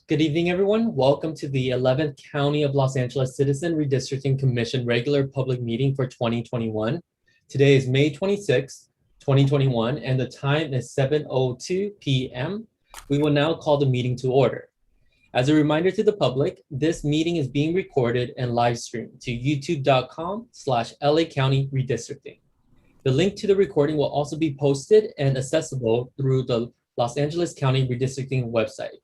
Good evening, everyone. Welcome to the 11th County of Los Angeles Citizen Redistricting Commission regular public meeting for 2021. Today is May 26, 2021, and the time is 7:02 p.m. We will now call the meeting to order. As a reminder to the public, this meeting is being recorded and live streamed to youtube.com/LA County Redistricting. The link to the recording will also be posted and accessible through the Los Angeles County Redistricting website.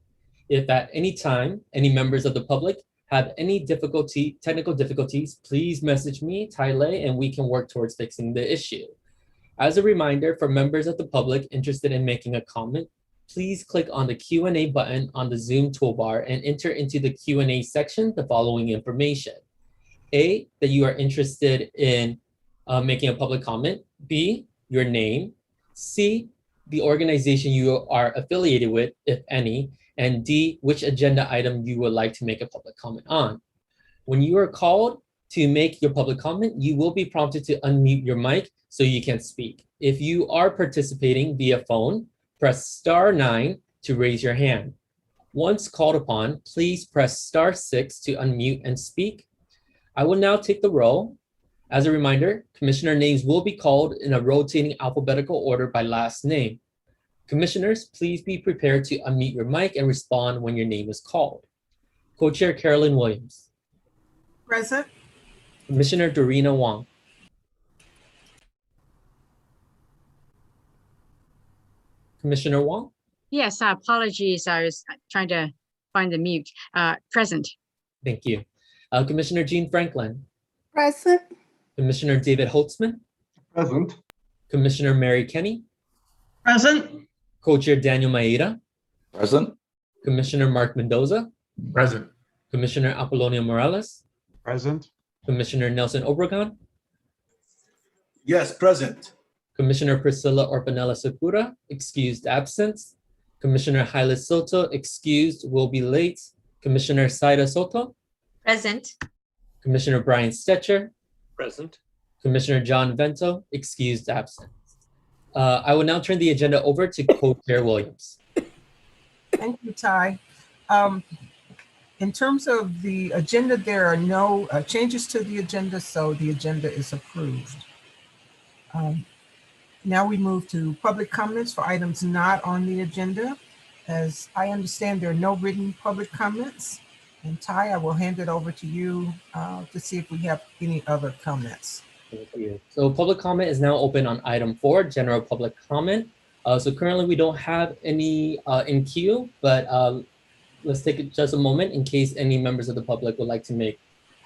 If at any time, any members of the public have any technical difficulties, please message me, Tai Lei, and we can work towards fixing the issue. As a reminder, for members of the public interested in making a comment, please click on the Q&A button on the Zoom toolbar and enter into the Q&A section the following information. A, that you are interested in making a public comment. B, your name. C, the organization you are affiliated with, if any. And D, which agenda item you would like to make a public comment on. When you are called to make your public comment, you will be prompted to unmute your mic so you can speak. If you are participating via phone, press *9 to raise your hand. Once called upon, please press *6 to unmute and speak. I will now take the roll. As a reminder, commissioner names will be called in a rotating alphabetical order by last name. Commissioners, please be prepared to unmute your mic and respond when your name is called. Co-Chair Carolyn Williams. Present. Commissioner Dorina Wong. Commissioner Wong? Yes, apologies. I was trying to find the mute. Present. Thank you. Commissioner Jean Franklin. Present. Commissioner David Holtzman. Present. Commissioner Mary Kenny. Present. Co-Chair Daniel Maeda. Present. Commissioner Mark Mendoza. Present. Commissioner Apolonio Morales. Present. Commissioner Nelson Obregon. Yes, present. Commissioner Priscilla Orpanella Sakura, excused absence. Commissioner Haile Soto, excused, will be late. Commissioner Saida Soto. Present. Commissioner Brian Stetcher. Present. Commissioner John Vento, excused absent. I will now turn the agenda over to Co-Chair Williams. Thank you, Ty. In terms of the agenda, there are no changes to the agenda, so the agenda is approved. Now we move to public comments for items not on the agenda. As I understand, there are no written public comments. And Ty, I will hand it over to you to see if we have any other comments. Thank you. So public comment is now open on item 4, general public comment. So currently we don't have any in queue, but let's take just a moment in case any members of the public would like to make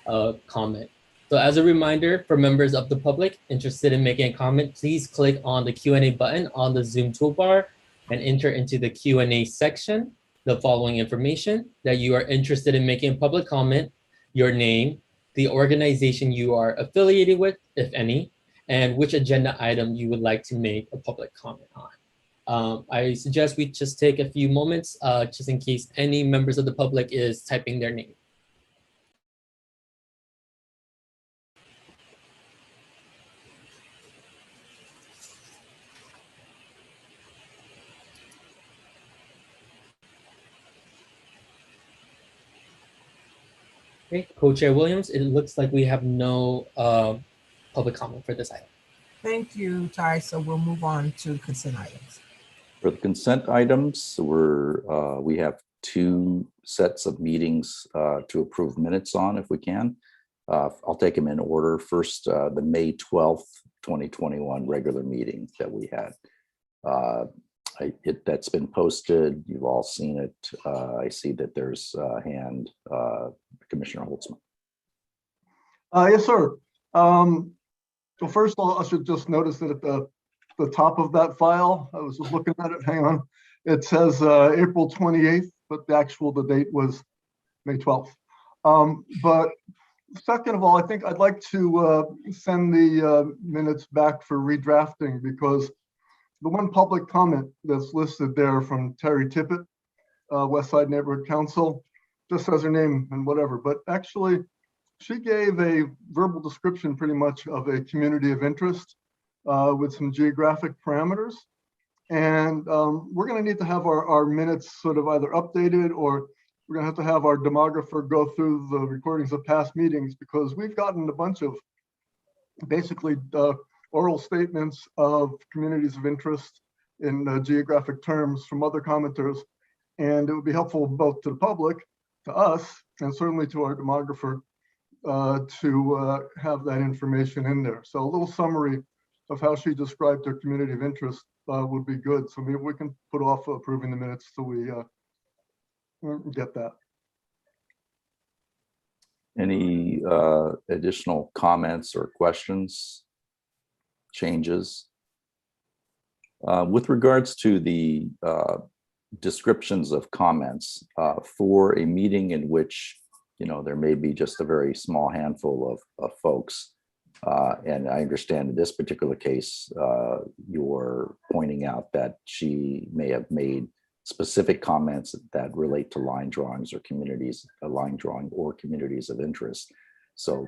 a comment. So as a reminder for members of the public interested in making a comment, please click on the Q&A button on the Zoom toolbar and enter into the Q&A section the following information: that you are interested in making a public comment, your name, the organization you are affiliated with, if any, and which agenda item you would like to make a public comment on. I suggest we just take a few moments just in case any members of the public is typing their name. Okay, Co-Chair Williams, it looks like we have no public comment for this item. Thank you, Ty. So we'll move on to consent items. For the consent items, we have 2 sets of meetings to approve minutes on, if we can. I'll take them in order. First, the May 12th, 2021 regular meeting that we had. That's been posted. You've all seen it. I see that there's a hand. Commissioner Holtzman. Yes, sir. So first of all, I should just notice that at the top of that file, I was just looking at it, hang on. It says April 28th, but the date was May 12th. But second of all, I think I'd like to send the minutes back for redrafting, because the one public comment that's listed there from Terry Tippett, Westside Neighborhood Council, just says her name and whatever, but actually she gave a verbal description pretty much of a community of interest with some geographic parameters. And we're going to need to have our minutes sort of either updated or we're gonna have to have our demographer go through the recordings of past meetings, because we've gotten a bunch of basically oral statements of communities of interest in geographic terms from other commenters. And it would be helpful both to the public, to us, and certainly to our demographer to have that information in there. So a little summary of how she described her community of interest would be good. So maybe we can put off approving the minutes till we get that. Any additional comments or questions, changes? With regards to the descriptions of comments for a meeting in which, you know, there may be just a very small handful of folks, and I understand in this particular case, you're pointing out that she may have made specific comments that relate to line drawings or communities, a line drawing or communities of interest. So,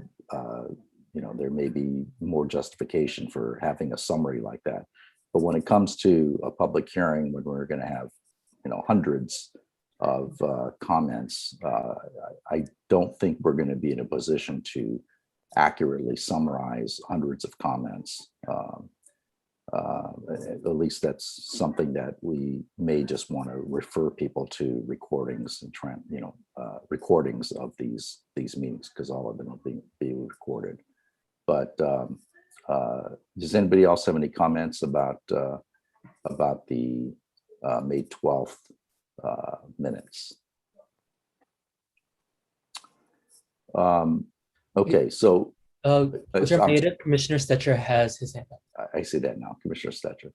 you know, there may be more justification for having a summary like that. But when it comes to a public hearing, when we're going to have, you know, hundreds of comments, I don't think we're going to be in a position to accurately summarize hundreds of comments. At least that's something that we may just want to refer people to recordings and recordings of these meetings, because all of them will be recorded. But does anybody else have any comments about the May 12th minutes? Okay, so Commissioner Stetcher has his hand up. I see that now, Commissioner Stetcher.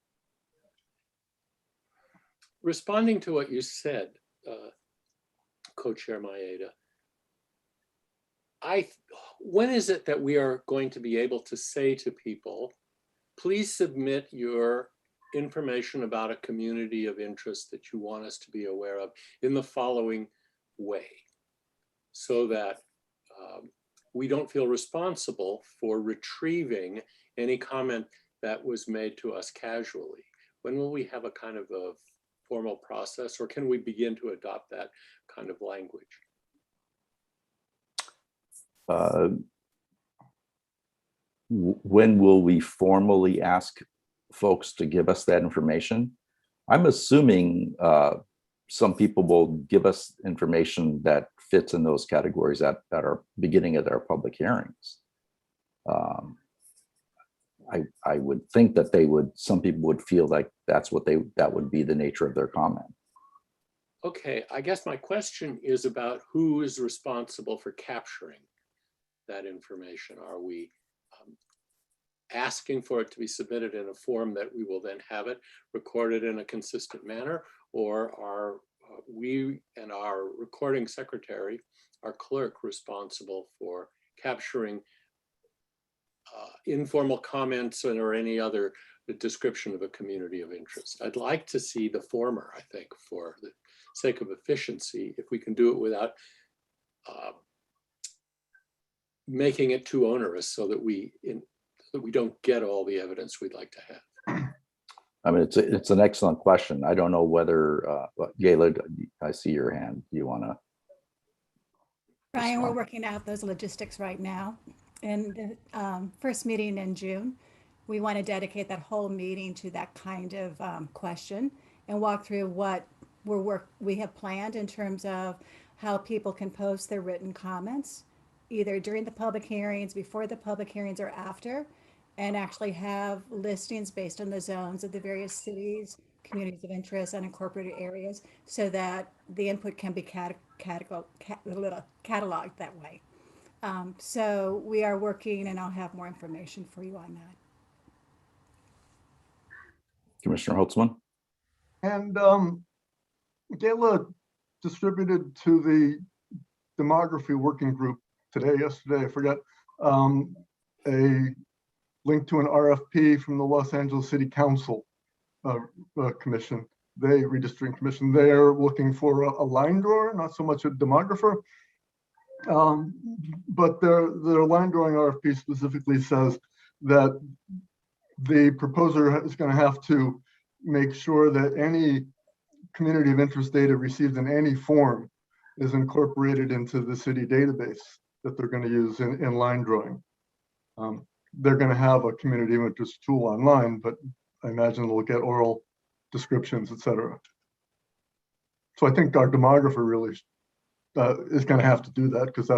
Responding to what you said, Co-Chair Maeda, when is it that we are going to be able to say to people, please submit your information about a community of interest that you want us to be aware of in the following way, so that we don't feel responsible for retrieving any comment that was made to us casually? When will we have a kind of a formal process, or can we begin to adopt that kind of language? When will we formally ask folks to give us that information? I'm assuming some people will give us information that fits in those categories that are beginning of their public hearings. I would think that some people would feel like that would be the nature of their comment. Okay, I guess my question is about who is responsible for capturing that information. Are we asking for it to be submitted in a form that we will then have it recorded in a consistent manner, or are we and our recording secretary, our clerk, responsible for capturing informal comments or any other description of a community of interest? I'd like to see the former, I think, for the sake of efficiency, if we can do it without making it too onerous, so that we don't get all the evidence we'd like to have. I mean, it's an excellent question. I don't know whether, Gayla, I see your hand. Do you want to? Brian, we're working out those logistics right now. In the first meeting in June, we want to dedicate that whole meeting to that kind of question and walk through what we have planned in terms of how people can post their written comments, either during the public hearings, before the public hearings, or after, and actually have listings based on the zones of the various cities, communities of interest, unincorporated areas, so that the input can be cataloged that way. So we are working, and I'll have more information for you on that. Commissioner Holtzman? And Gayla distributed to the demography working group yesterday, I forget, a link to an RFP from the Los Angeles City Council Commission, Redistricting Commission. They're looking for a line drawer, not so much a demographer. But their line drawing RFP specifically says that the proposer is going to have to make sure that any community of interest data received in any form is incorporated into the city database that they're going to use in line drawing. They're going to have a community of interest tool online, but I imagine they'll get oral descriptions, etc. So I think our demographer really is going to have to do that, because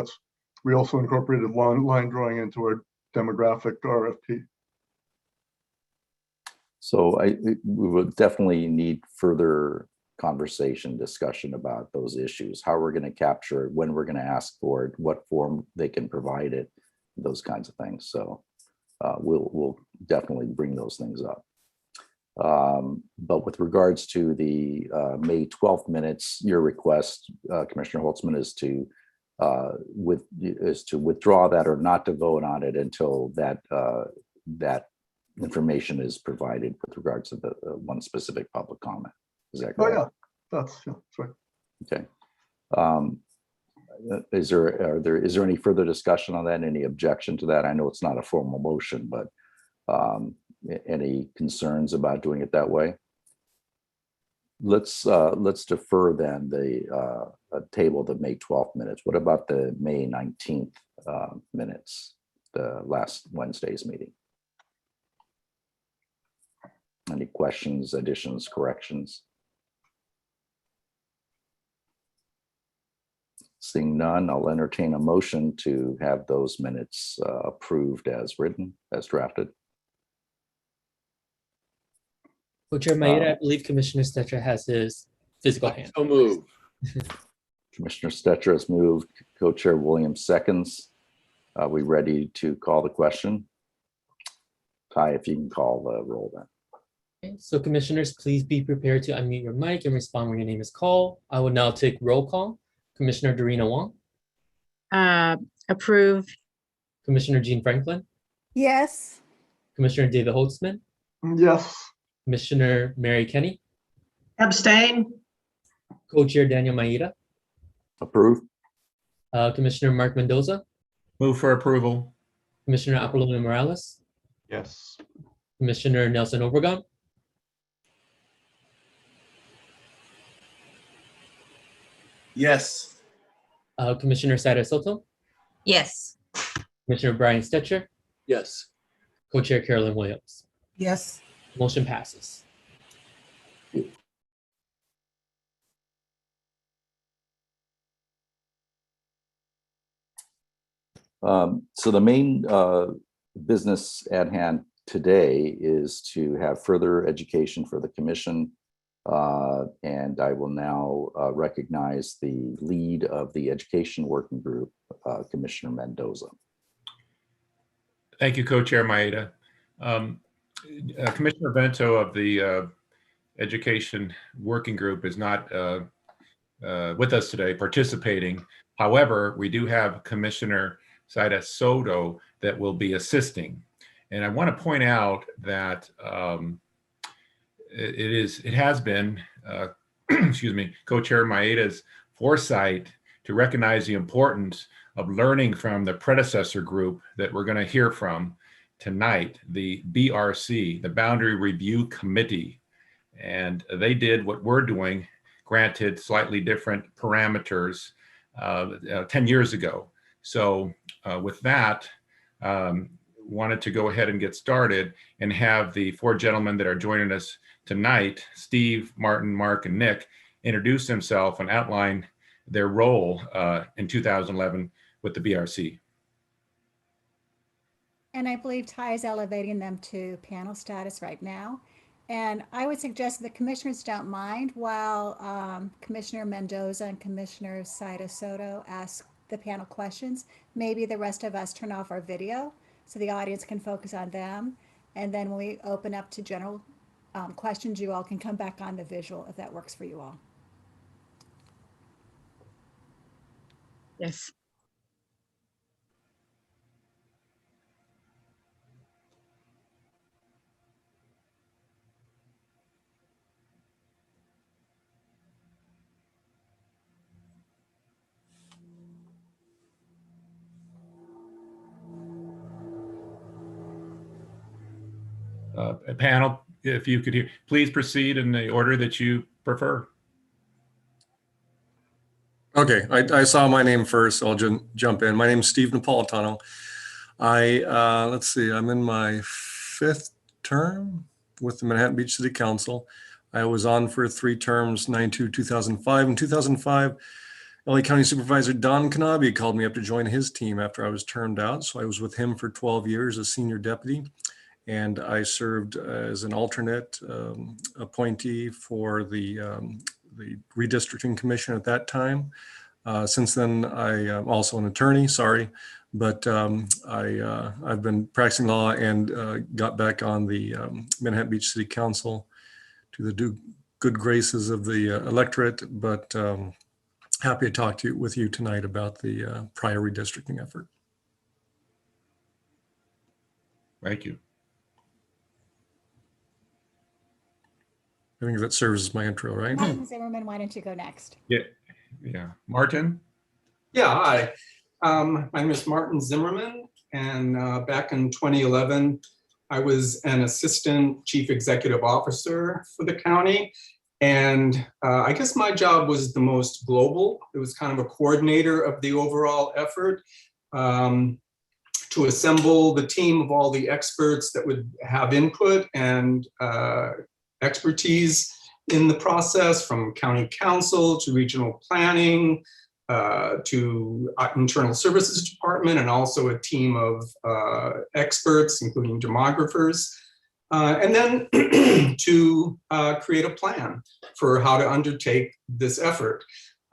we also incorporated line drawing into our demographic RFP. So we would definitely need further conversation, discussion about those issues, how we're going to capture it, when we're going to ask for it, what form they can provide it, those kinds of things. So we'll definitely bring those things up. But with regards to the May 12th minutes, your request, Commissioner Holtzman, is to withdraw that or not to vote on it until that information is provided with regards to the one specific public comment. Is that correct? Oh, yeah, that's right. Okay. Is there any further discussion on that? Any objection to that? I know it's not a formal motion, but any concerns about doing it that way? Let's defer then the table the May 12th minutes. What about the May 19th minutes, the last Wednesday's meeting? Any questions, additions, corrections? Seeing none, I'll entertain a motion to have those minutes approved as written, as drafted. Co-Chair Maeda, I believe Commissioner Stetcher has his physical hand. So move. Commissioner Stetcher has moved. Co-Chair Williams seconds. Are we ready to call the question? Ty, if you can call the roll then. Okay, so commissioners, please be prepared to unmute your mic and respond when your name is called. I will now take roll call. Commissioner Dorina Wong, Approve. Commissioner Jean Franklin, Yes. Commissioner David Holtzman, Yes. Commissioner Mary Kenny, Abstain. Co-Chair Daniel Maeda, Approved. Commissioner Mark Mendoza, Move for approval. Commissioner Apollonia Morales, Yes. Commissioner Nelson Obregon, Yes. Commissioner Sara Soto, Yes. Commissioner Brian Stetcher, Yes. Co-Chair Carolyn Williams. Yes. Motion passes. So the main business at hand today is to have further education for the commission. And I will now recognize the lead of the education working group, Commissioner Mendoza. Thank you, Co-Chair Maeda. Commissioner Bento of the Education Working Group is not with us today participating. However, we do have Commissioner Saida Soto that will be assisting. And I want to point out that it has been, excuse me, Co-Chair Maeda's foresight to recognize the importance of learning from the predecessor group that we're going to hear from tonight, the BRC, the Boundary Review Committee. And they did what we're doing, granted slightly different parameters 10 years ago. So with that, wanted to go ahead and get started and have the four gentlemen that are joining us tonight, Steve, Martin, Mark, and Nick, introduce themselves and outline their role in 2011 with the BRC. And I believe Ty is elevating them to panel status right now. And I would suggest the commissioners don't mind while Commissioner Mendoza and Commissioner Saida Soto ask the panel questions. Maybe the rest of us turn off our video so the audience can focus on them. And then when we open up to general questions, you all can come back on the visual if that works for you all. Yes. Panel, if you could hear, please proceed in the order that you prefer. Okay, I saw my name first, so I'll jump in. My name's Steve Napolitano. Let's see, I'm in my 5th term with the Manhattan Beach City Council. I was on for 3 terms, 9/2/2005. In 2005, LA County Supervisor Don Knabe called me up to join his team after I was termed out. So I was with him for 12 years as senior deputy, and I served as an alternate appointee for the Redistricting Commission at that time. Since then, I am also an attorney, sorry, but I've been practicing law and got back on the Manhattan Beach City Council to the good graces of the electorate, but happy to talk with you tonight about the prior redistricting effort. Thank you. I think that serves as my intro, right? Martin Zimmerman, why don't you go next? Yeah. Martin? Yeah, hi. My name is Martin Zimmerman, and back in 2011, I was an assistant chief executive officer for the county. And I guess my job was the most global. It was kind of a coordinator of the overall effort to assemble the team of all the experts that would have input and expertise in the process, from county council to regional planning to internal services department, and also a team of experts, including demographers. And then to create a plan for how to undertake this effort.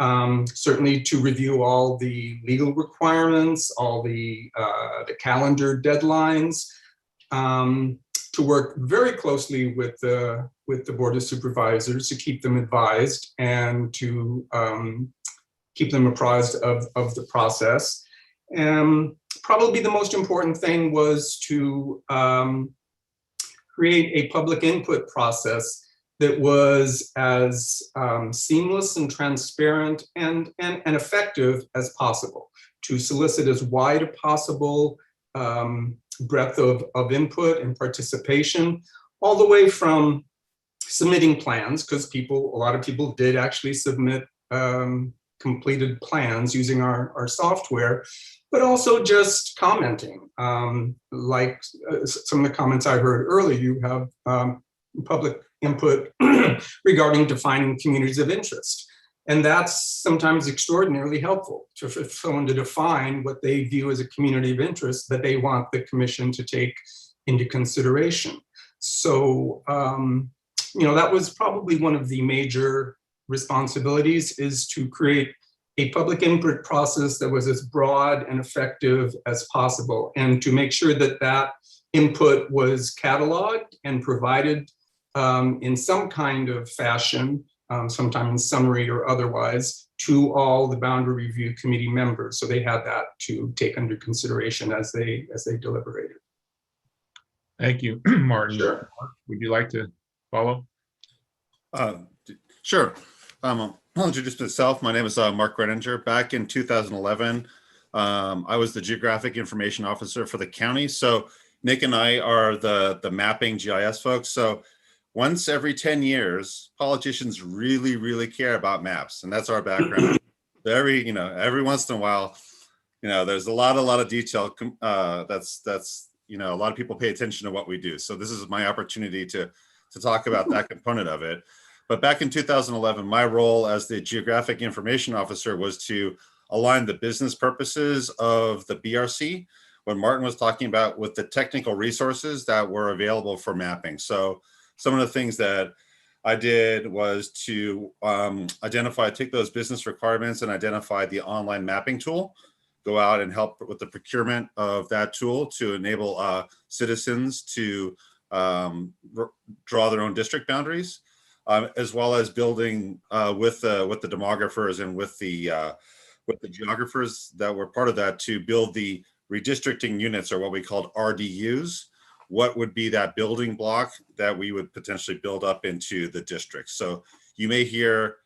Certainly to review all the legal requirements, all the calendar deadlines, to work very closely with the Board of Supervisors to keep them advised and to keep them apprised of the process. And probably the most important thing was to create a public input process that was as seamless and transparent and effective as possible, to solicit as wide a possible breadth of input and participation, all the way from submitting plans, because a lot of people did actually submit completed plans using our software, but also just commenting. Like some of the comments I heard earlier, you have public input regarding defining communities of interest. And that's sometimes extraordinarily helpful for someone to define what they view as a community of interest that they want the commission to take into consideration. So, that was probably one of the major responsibilities, is to create a public input process that was as broad and effective as possible, and to make sure that that input was cataloged and provided in some kind of fashion, sometime in summary or otherwise, to all the Boundary Review Committee members. So they had that to take under consideration as they deliberated. Thank you, Martin. Sure. Would you like to follow? Sure. I'll introduce myself. My name is Mark Greninger. Back in 2011, I was the Geographic Information Officer for the county. So Nick and I are the mapping GIS folks. So once every 10 years, politicians really, really care about maps, and that's our background. Every once in a while, there's a lot of detail. That's a lot of people pay attention to what we do. So this is my opportunity to talk about that component of it. But back in 2011, my role as the Geographic Information Officer was to align the business purposes of the BRC, what Martin was talking about, with the technical resources that were available for mapping. So some of the things that I did was to take those business requirements and identify the online mapping tool, go out and help with the procurement of that tool to enable citizens to draw their own district boundaries, as well as building with the demographers and with the geographers that were part of that to build the redistricting units, or what we called RDUs. What would be that building block that we would potentially build up into the district? So you may hear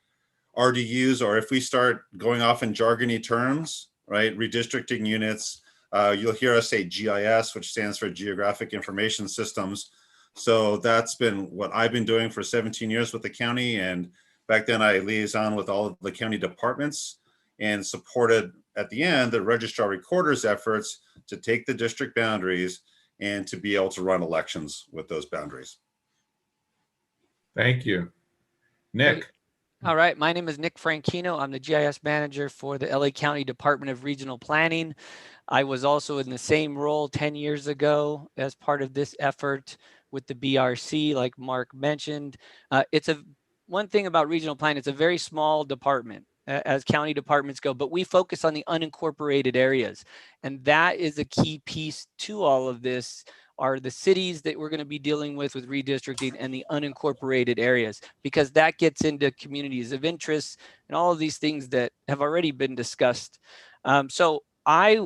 RDUs, or if we start going off in jargony terms, right, redistricting units, you'll hear us say GIS, which stands for Geographic Information Systems. So that's been what I've been doing for 17 years with the county. And back then I liaisoned with all of the county departments and supported at the end the registrar recorder's efforts to take the district boundaries and to be able to run elections with those boundaries. Thank you. Nick. All right, my name is Nick Franchino. I'm the GIS manager for the LA County Department of Regional Planning. I was also in the same role 10 years ago as part of this effort with the BRC, like Mark mentioned. One thing about regional planning, it's a very small department as county departments go, but we focus on the unincorporated areas. And that is a key piece to all of this, are the cities that we're going to be dealing with redistricting and the unincorporated areas, because that gets into communities of interest and all of these things that have already been discussed. So I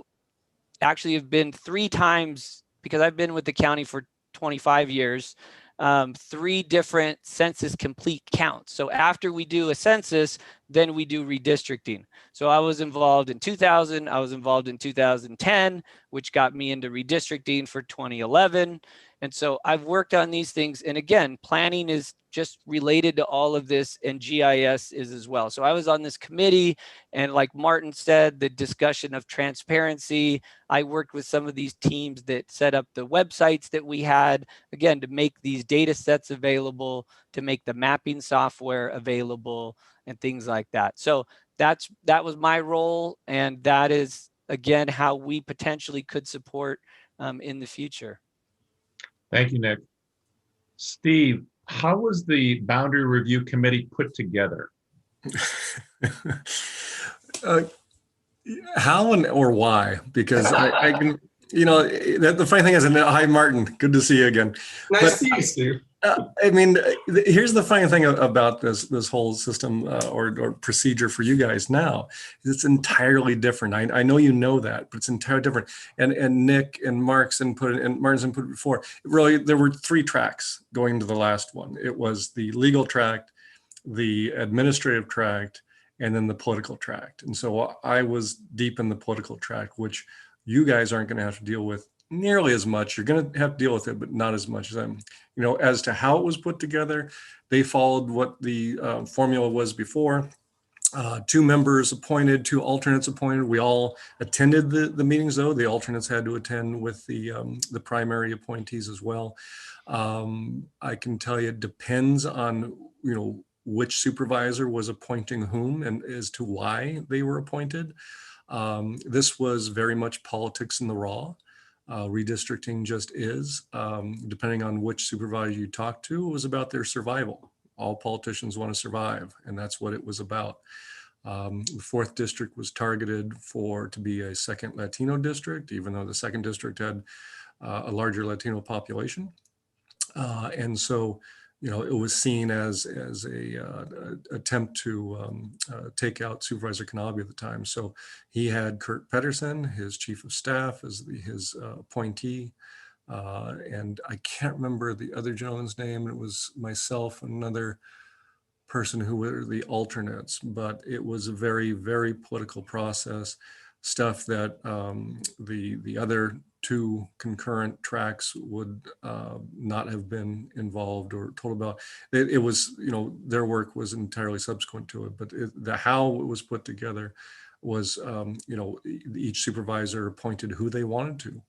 actually have been 3 times, because I've been with the county for 25 years, 3 different census complete counts. So after we do a census, then we do redistricting. So I was involved in 2000, I was involved in 2010, which got me into redistricting for 2011. And so I've worked on these things. And again, planning is just related to all of this, and GIS is as well. So I was on this committee, and like Martin said, the discussion of transparency, I worked with some of these teams that set up the websites that we had, again, to make these data sets available, to make the mapping software available, and things like that. So that was my role, and that is, again, how we potentially could support in the future. Thank you, Nick. Steve, how was the Boundary Review Committee put together? How or why? Because I can, the funny thing is, hi, Martin, good to see you again. Nice to see you, Steve. I mean, here's the funny thing about this whole system or procedure for you guys now. It's entirely different. I know you know that, but it's entirely different. And Nick and Mark's input and Martin's input before, really, there were 3 tracks going to the last one. It was the legal tract, the administrative tract, and then the political tract. And so I was deep in the political tract, which you guys aren't going to have to deal with nearly as much. You're going to have to deal with it, but not as much as I'm. As to how it was put together, they followed what the formula was before. 2 members appointed, 2 alternates appointed. We all attended the meetings, though. The alternates had to attend with the primary appointees as well. I can tell you it depends on, which supervisor was appointing whom and as to why they were appointed. This was very much politics in the raw. Redistricting just is, depending on which supervisor you talk to, it was about their survival. All politicians want to survive, and that's what it was about. The 4th district was targeted to be a second Latino district, even though the 2nd district had a larger Latino population. And so, it was seen as a attempt to take out Supervisor Kanabe at the time. So he had Kurt Pedersen, his chief of staff, as his appointee. And I can't remember the other gentleman's name. It was myself and another person who were the alternates, but it was a very, very political process, stuff that the other 2 concurrent tracks would not have been involved or told about. It was, their work was entirely subsequent to it, but the how it was put together was, each supervisor appointed who they wanted to.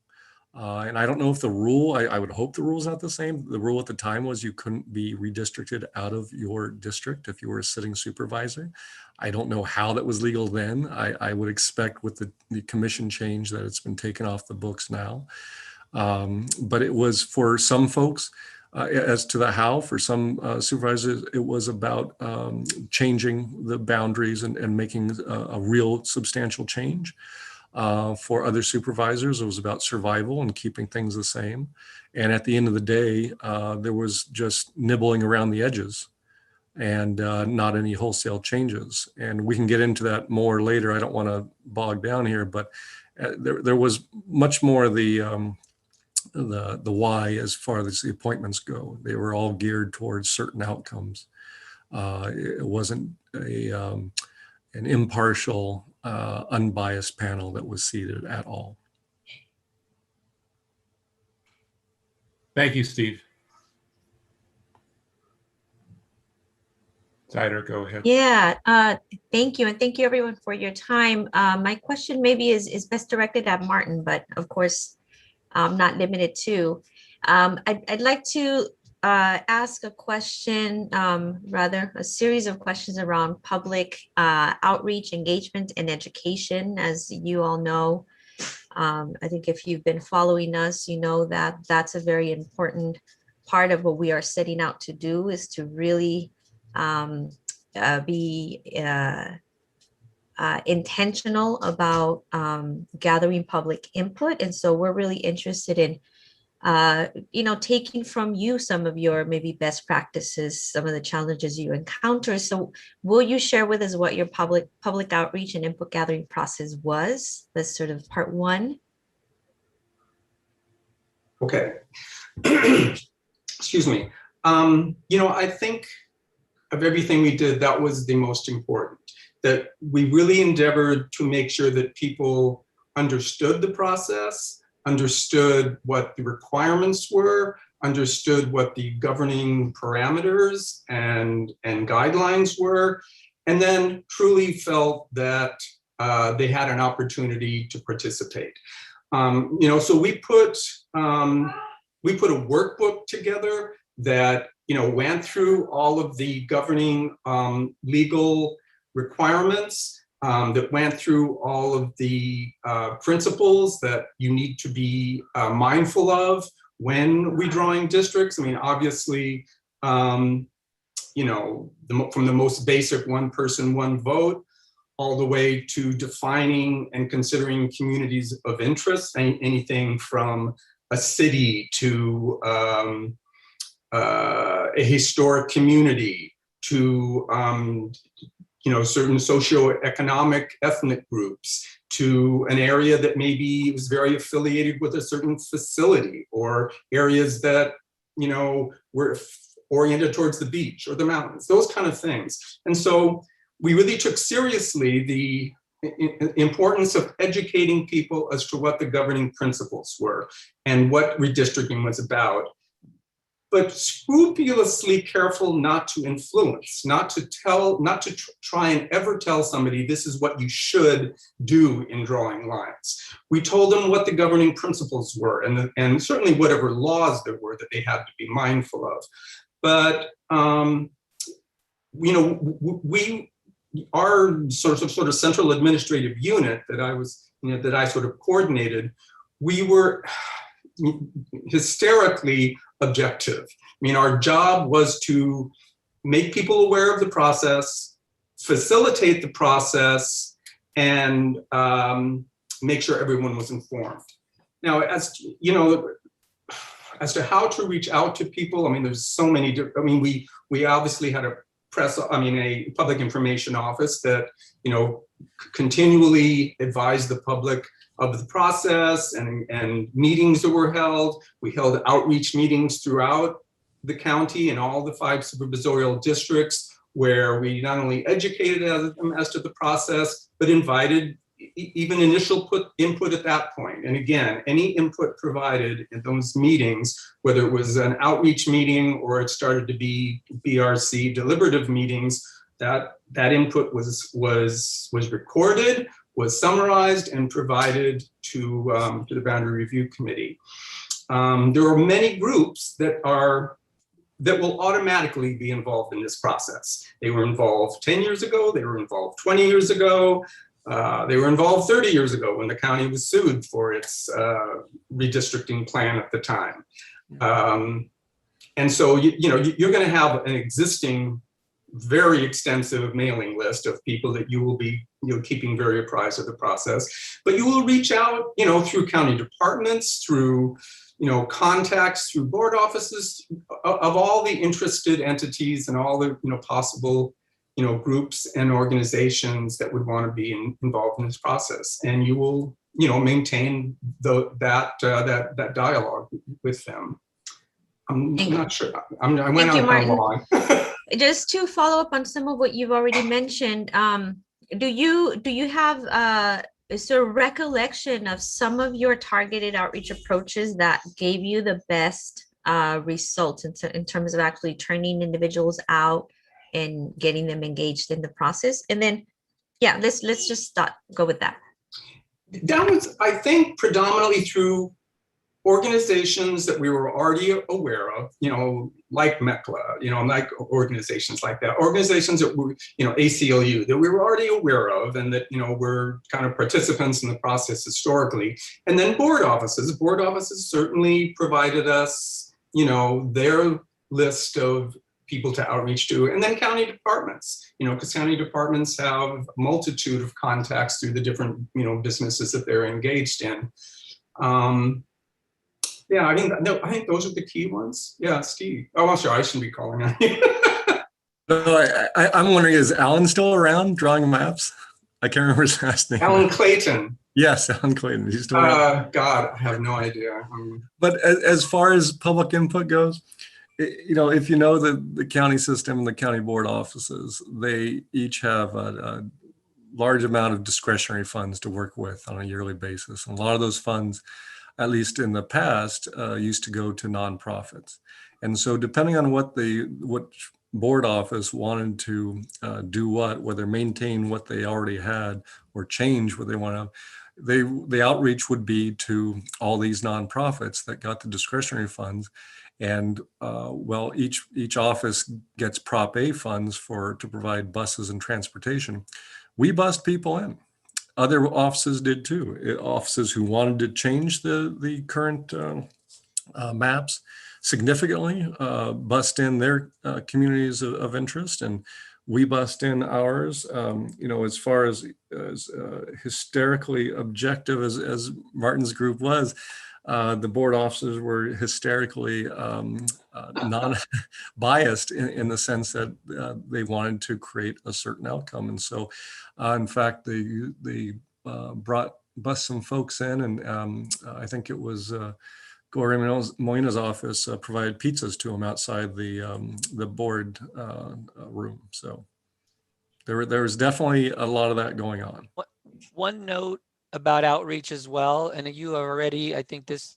And I don't know if the rule, I would hope the rule is not the same. The rule at the time was you couldn't be redistricted out of your district if you were a sitting supervisor. I don't know how that was legal then. I would expect with the commission change that it's been taken off the books now. But it was for some folks, as to the how, for some supervisors, it was about changing the boundaries and making a real substantial change. For other supervisors, it was about survival and keeping things the same. And at the end of the day, there was just nibbling around the edges and not any wholesale changes. And we can get into that more later. I don't want to bog down here, but there was much more the why as far as the appointments go. They were all geared towards certain outcomes. It wasn't an impartial, unbiased panel that was seated at all. Thank you, Steve. Zider, go ahead. Yeah, thank you. And thank you everyone for your time. My question maybe is best directed at Martin, but of course, not limited to. I'd like to ask a question, rather a series of questions around public outreach, engagement, and education. As you all know, I think if you've been following us, you know that that's a very important part of what we are setting out to do, is to really be intentional about gathering public input. And so we're really interested in taking from you some of your maybe best practices, some of the challenges you encounter. So will you share with us what your public outreach and input gathering process was? That's sort of part one. Okay. Excuse me. I think of everything we did, that was the most important, that we really endeavored to make sure that people understood the process, understood what the requirements were, understood what the governing parameters and guidelines were, and then truly felt that they had an opportunity to participate. So we put a workbook together that went through all of the governing legal requirements, that went through all of the principles that you need to be mindful of when redrawing districts. I mean, obviously, from the most basic one person, one vote, all the way to defining and considering communities of interest, anything from a city to a historic community to certain socioeconomic ethnic groups, to an area that maybe was very affiliated with a certain facility, or areas that were oriented towards the beach or the mountains, those kind of things. And so we really took seriously the importance of educating people as to what the governing principles were and what redistricting was about, but scrupulously careful not to influence, not to try and ever tell somebody this is what you should do in drawing lines. We told them what the governing principles were, and certainly whatever laws there were that they had to be mindful of. But our sort of central administrative unit that I sort of coordinated, we were hysterically objective. I mean, our job was to make people aware of the process, facilitate the process, and make sure everyone was informed. Now, as to how to reach out to people, I mean, there's so many different, I mean, we obviously had a public information office that, continually advised the public of the process and meetings that were held. We held outreach meetings throughout the county and all the 5 supervisorial districts, where we not only educated them as to the process, but invited even initial input at that point. And again, any input provided in those meetings, whether it was an outreach meeting or it started to be BRC deliberative meetings, that input was recorded, was summarized, and provided to the Boundary Review Committee. There are many groups that will automatically be involved in this process. They were involved 10 years ago, they were involved 20 years ago, they were involved 30 years ago when the county was sued for its redistricting plan at the time. And so, you're going to have an existing, very extensive mailing list of people that you will be keeping very apprised of the process. But you will reach out, through county departments, through contacts, through board offices, of all the interested entities and all the possible groups and organizations that would want to be involved in this process, and you will maintain that dialogue with them. I'm not sure. I went on how long. Just to follow up on some of what you've already mentioned, do you have a sort of recollection of some of your targeted outreach approaches that gave you the best results in terms of actually turning individuals out and getting them engaged in the process. And then, yeah, let's just go with that. That was, I think, predominantly through organizations that we were already aware of, like MECLA, like organizations like that, organizations that were, ACLU, that we were already aware of and that, were kind of participants in the process historically. And then board offices certainly provided us, their list of people to outreach to, and then county departments, because county departments have a multitude of contacts through the different, businesses that they're engaged in. Yeah, I think those are the key ones. Yeah, Steve. Oh, I'm sorry, I shouldn't be calling on you. No, I'm wondering, is Alan still around drawing maps? I can't remember his last name. Alan Clayton. Yes, Alan Clayton. He's still around. God, I have no idea. But as far as public input goes, if you know the county system and the county board offices, they each have a large amount of discretionary funds to work with on a yearly basis. And a lot of those funds, at least in the past, used to go to nonprofits. And so depending on what board office wanted to do whether maintain what they already had or change what they want to, the outreach would be to all these nonprofits that got the discretionary funds. And each office gets Prop A funds to provide buses and transportation. We bussed people in. Other offices did too. Offices who wanted to change the current maps significantly bussed in their communities of interest, and we bussed in ours. As far as hysterically objective as Martin's group was, the board officers were hysterically non-biased in the sense that they wanted to create a certain outcome. And so, in fact, they bussed some folks in, and I think it was Gloria Molina's office provided pizzas to them outside the board room. So there was definitely a lot of that going on. One note about outreach as well, and you already, I think this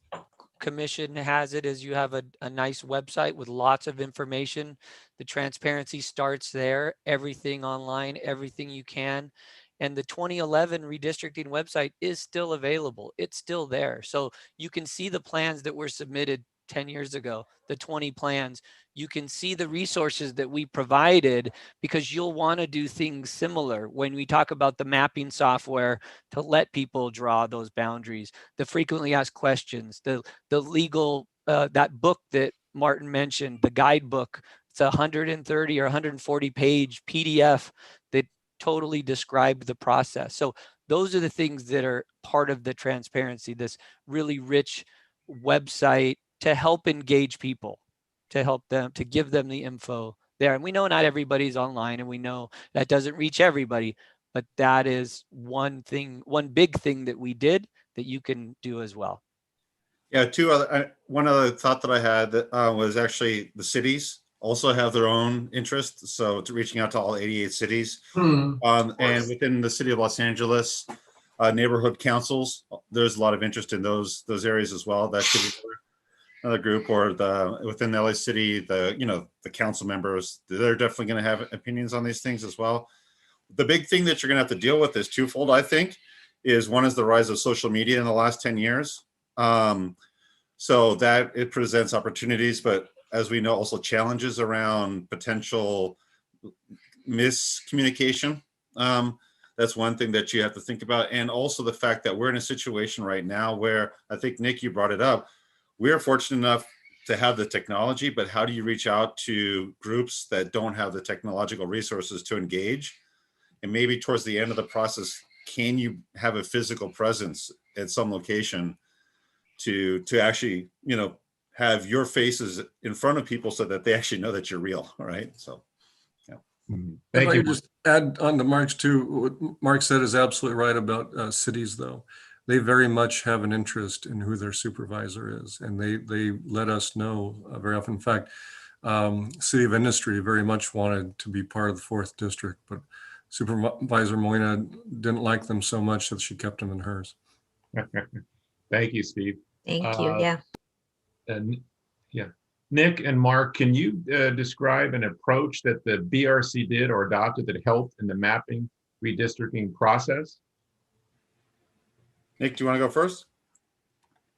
commission has it, is you have a nice website with lots of information. The transparency starts there, everything online, everything you can. And the 2011 redistricting website is still available. It's still there. So you can see the plans that were submitted 10 years ago, the 20 plans. You can see the resources that we provided, because you'll want to do things similar when we talk about the mapping software to let people draw those boundaries, the frequently asked questions, the legal, that book that Martin mentioned, the guidebook. It's a 130 or 140 page PDF that totally describe the process. So those are the things that are part of the transparency, this really rich website to help engage people, to help them, to give them the info there. And we know not everybody's online, and we know that doesn't reach everybody, but that is one big thing that we did that you can do as well. Yeah, one other thought that I had that was actually the cities also have their own interests. So it's reaching out to all 88 cities. And within the city of Los Angeles, neighborhood councils, there's a lot of interest in those areas as well. That could be another group, or within the LA City, the council members, they're definitely going to have opinions on these things as well. The big thing that you're going to have to deal with is twofold, I think. One is the rise of social media in the last 10 years. So that it presents opportunities, but as we know, also challenges around potential miscommunication. That's one thing that you have to think about. And also the fact that we're in a situation right now where, I think, Nick, you brought it up, we're fortunate enough to have the technology, but how do you reach out to groups that don't have the technological resources to engage? And maybe towards the end of the process, can you have a physical presence at some location to actually, have your faces in front of people so that they actually know that you're real, all right? So, yeah. Thank you. Just add on to Mark's too. What Mark said is absolutely right about cities, though. They very much have an interest in who their supervisor is, and they let us know very often. In fact, City of Industry very much wanted to be part of the 4th District, but Supervisor Molina didn't like them so much that she kept them in hers. Thank you, Steve. Thank you. Yeah. And yeah. Nick and Mark, can you describe an approach that the BRC did or adopted that helped in the mapping redistricting process? Nick, do you want to go first?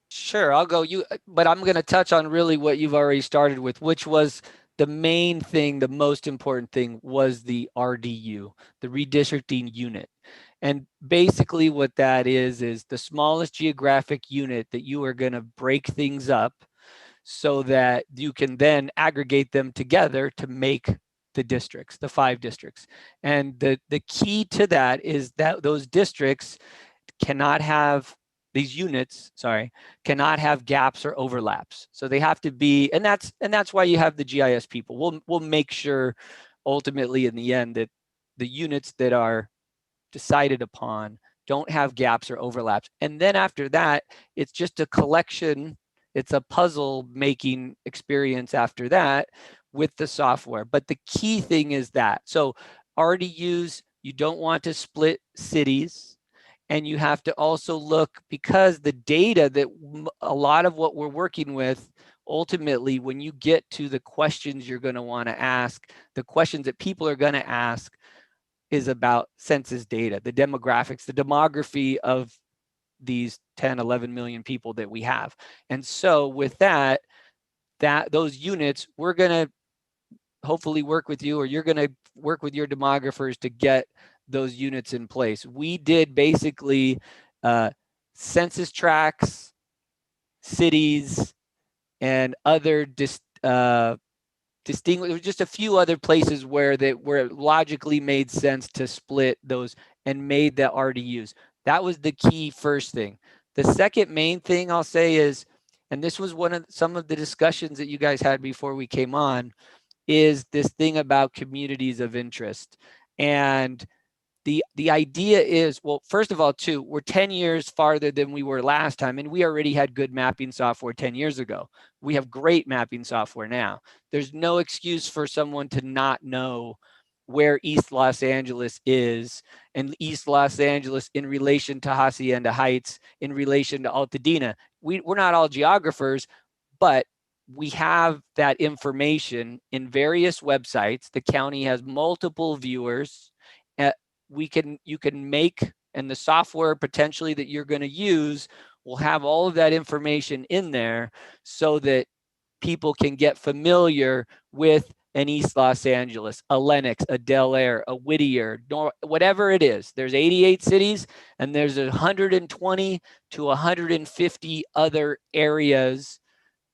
Sure, I'll go. But I'm going to touch on really what you've already started with, which was the main thing, the most important thing was the RDU, the redistricting unit. And basically what that is the smallest geographic unit that you are going to break things up so that you can then aggregate them together to make the districts, the 5 districts. And the key to that is that those districts cannot have, these units, sorry, cannot have gaps or overlaps. So they have to be, and that's why you have the GIS people. We'll make sure ultimately in the end that the units that are decided upon don't have gaps or overlaps. And then after that, it's just a collection, it's a puzzle making experience after that with the software. But the key thing is that, so RDUs, you don't want to split cities. And you have to also look, because the data that a lot of what we're working with, ultimately, when you get to the questions you're going to want to ask, the questions that people are going to ask is about census data, the demographics, the demography of these 10, 11 million people that we have. And so with that those units, we're going to hopefully work with you, or you're going to work with your demographers to get those units in place. We did basically census tracts, cities, and other distinguished, just a few other places where it logically made sense to split those and made the RDUs. That was the key first thing. The second main thing I'll say is, and this was some of the discussions that you guys had before we came on, is this thing about communities of interest. And the idea is, well, first of all, too, we're 10 years farther than we were last time, and we already had good mapping software 10 years ago. We have great mapping software now. There's no excuse for someone to not know where East Los Angeles is, and East Los Angeles in relation to Hacienda Heights, in relation to Altadena. We're not all geographers, but we have that information in various websites. The county has multiple viewers. You can make, and the software potentially that you're going to use will have all of that information in there so that people can get familiar with an East Los Angeles, a Lenox, a Del Air, a Whittier, whatever it is. There's 88 cities, and there's 120 to 150 other areas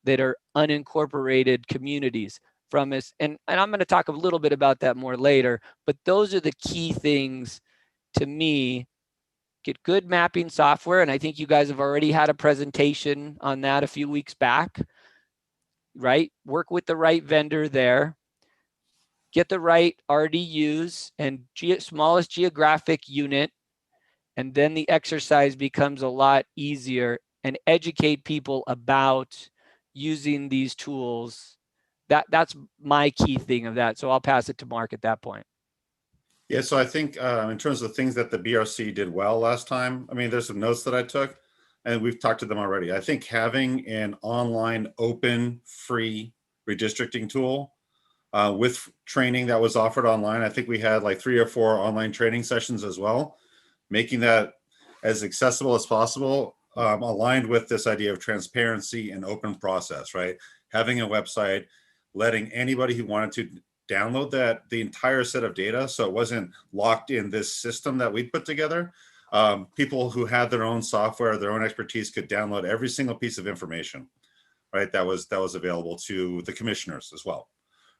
that are unincorporated communities from us. And I'm going to talk a little bit about that more later, but those are the key things to me. Get good mapping software, and I think you guys have already had a presentation on that a few weeks back, right? Work with the right vendor there. Get the right RDUs and smallest geographic unit, and then the exercise becomes a lot easier, and educate people about using these tools. That's my key thing of that. So I'll pass it to Mark at that point. Yeah, so I think in terms of things that the BRC did well last time, I mean, there's some notes that I took, and we've talked to them already. I think having an online, open, free redistricting tool with training that was offered online, I think we had like 3 or 4 online training sessions as well, making that as accessible as possible, aligned with this idea of transparency and open process, right? Having a website, letting anybody who wanted to download the entire set of data, so it wasn't locked in this system that we put together. People who had their own software, their own expertise could download every single piece of information, right? That was available to the commissioners as well,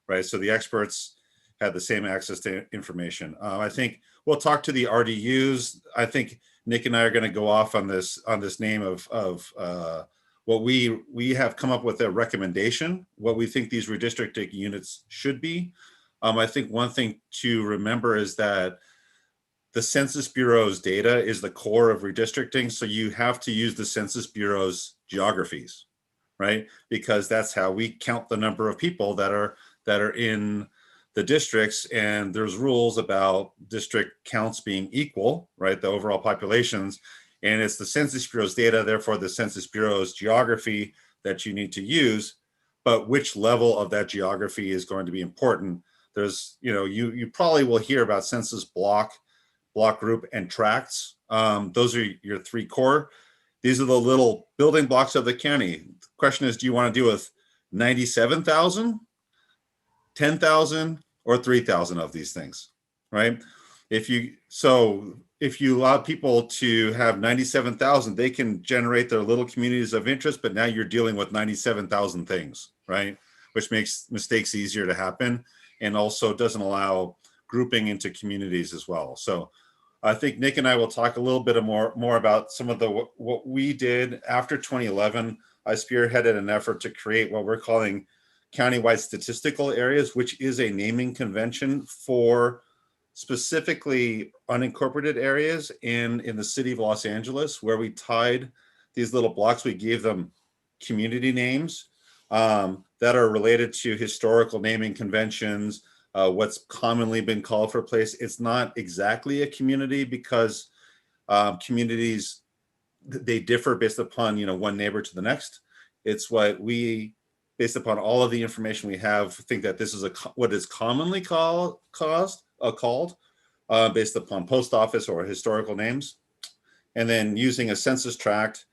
right? So the experts had the same access to information. I think we'll talk to the RDUs. I think Nick and I are going to go off on this name of what we have come up with a recommendation, what we think these redistricting units should be. I think one thing to remember is that the Census Bureau's data is the core of redistricting. So you have to use the Census Bureau's geographies, right? Because that's how we count the number of people that are in the districts, and there's rules about district counts being equal, right? The overall populations. And it's the Census Bureau's data, therefore the Census Bureau's geography that you need to use. but which level of that geography is going to be important. There's, you probably will hear about census block group, and tracts. Those are your three core. These are the little building blocks of the county. The question is, do you want to deal with 97,000, 10,000, or 3,000 of these things, right? If you allow people to have 97,000, they can generate their little communities of interest, but now you're dealing with 97,000 things, right? Which makes mistakes easier to happen and also doesn't allow grouping into communities as well. So I think Nick and I will talk a little bit more about some of what we did after 2011. I spearheaded an effort to create what we're calling countywide statistical areas, which is a naming convention for specifically unincorporated areas in the city of Los Angeles, where we tied these little blocks. We gave them community names that are related to historical naming conventions, what's commonly been called for a place. It's not exactly a community because communities, they differ based upon, one neighbor to the next. It's what we, based upon all of the information we have, think that this is what is commonly called based upon post office or historical names. And then using a census tract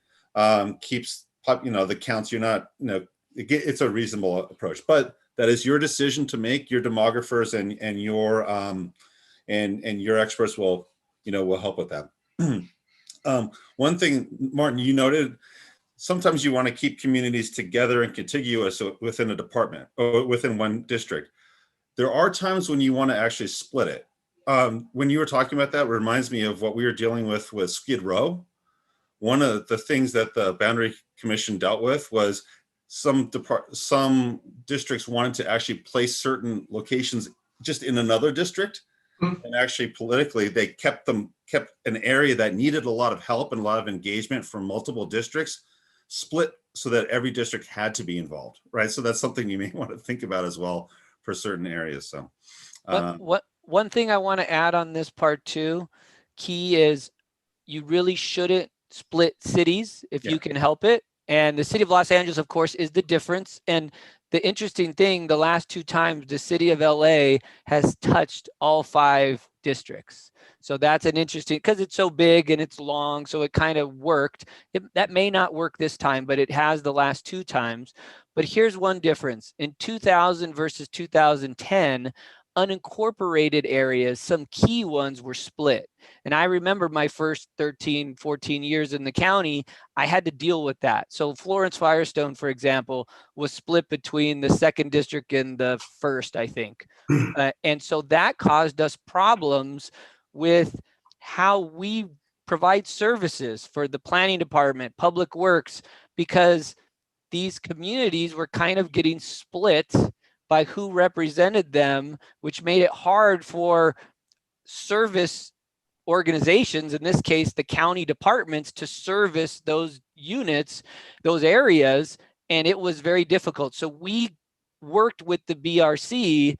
keeps, the counts. You're not, it's a reasonable approach, but that is your decision to make. Your demographers and your experts will help with that. One thing, Martin, you noted, sometimes you want to keep communities together and contiguous within a department or within one district. There are times when you want to actually split it. When you were talking about that, it reminds me of what we were dealing with Skid Row. One of the things that the Boundary Commission dealt with was some districts wanted to actually place certain locations just in another district. And actually politically, they kept an area that needed a lot of help and a lot of engagement from multiple districts split so that every district had to be involved, right? So that's something you may want to think about as well for certain areas. So one thing I want to add on this part too, key is you really shouldn't split cities if you can help it. And the city of Los Angeles, of course, is the difference. And the interesting thing, the last two times the city of LA has touched all 5 districts. So that's an interesting, because it's so big and it's long, so it kind of worked. That may not work this time, but it has the last 2 times. But here's one difference. In 2000 versus 2010, unincorporated areas, some key ones were split. And I remember my first 13, 14 years in the county, I had to deal with that. So Florence Firestone, for example, was split between the 2nd district and the 1st, I think. And so that caused us problems with how we provide services for the planning department, public works, because these communities were kind of getting split by who represented them, which made it hard for service organizations, in this case, the county departments, to service those units, those areas, and it was very difficult. So we worked with the BRC,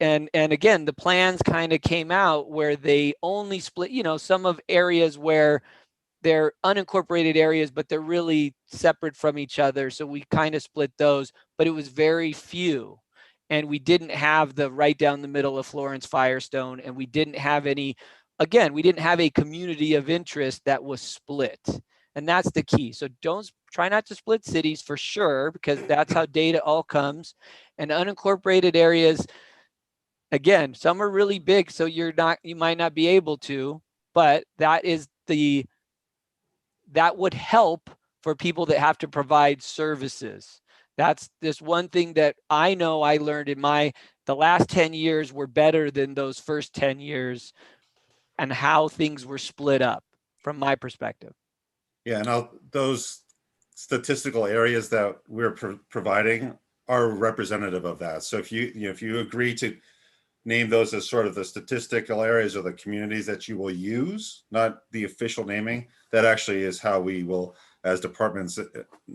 and again, the plans kind of came out where they only split, some of areas where they're unincorporated areas, but they're really separate from each other. So we kind of split those, but it was very few. And we didn't have the right down the middle of Florence Firestone, and we didn't have we didn't have a community of interest that was split. And that's the key. So try not to split cities for sure, because that's how data all comes. And unincorporated areas, again, some are really big, so you might not be able to, but that would help for people that have to provide services. That's this one thing that I know I learned in the last 10 years were better than those first 10 years, and how things were split up from my perspective. Yeah, and those statistical areas that we're providing are representative of that. So if you agree to name those as sort of the statistical areas or the communities that you will use, not the official naming, that actually is how we will, as departments,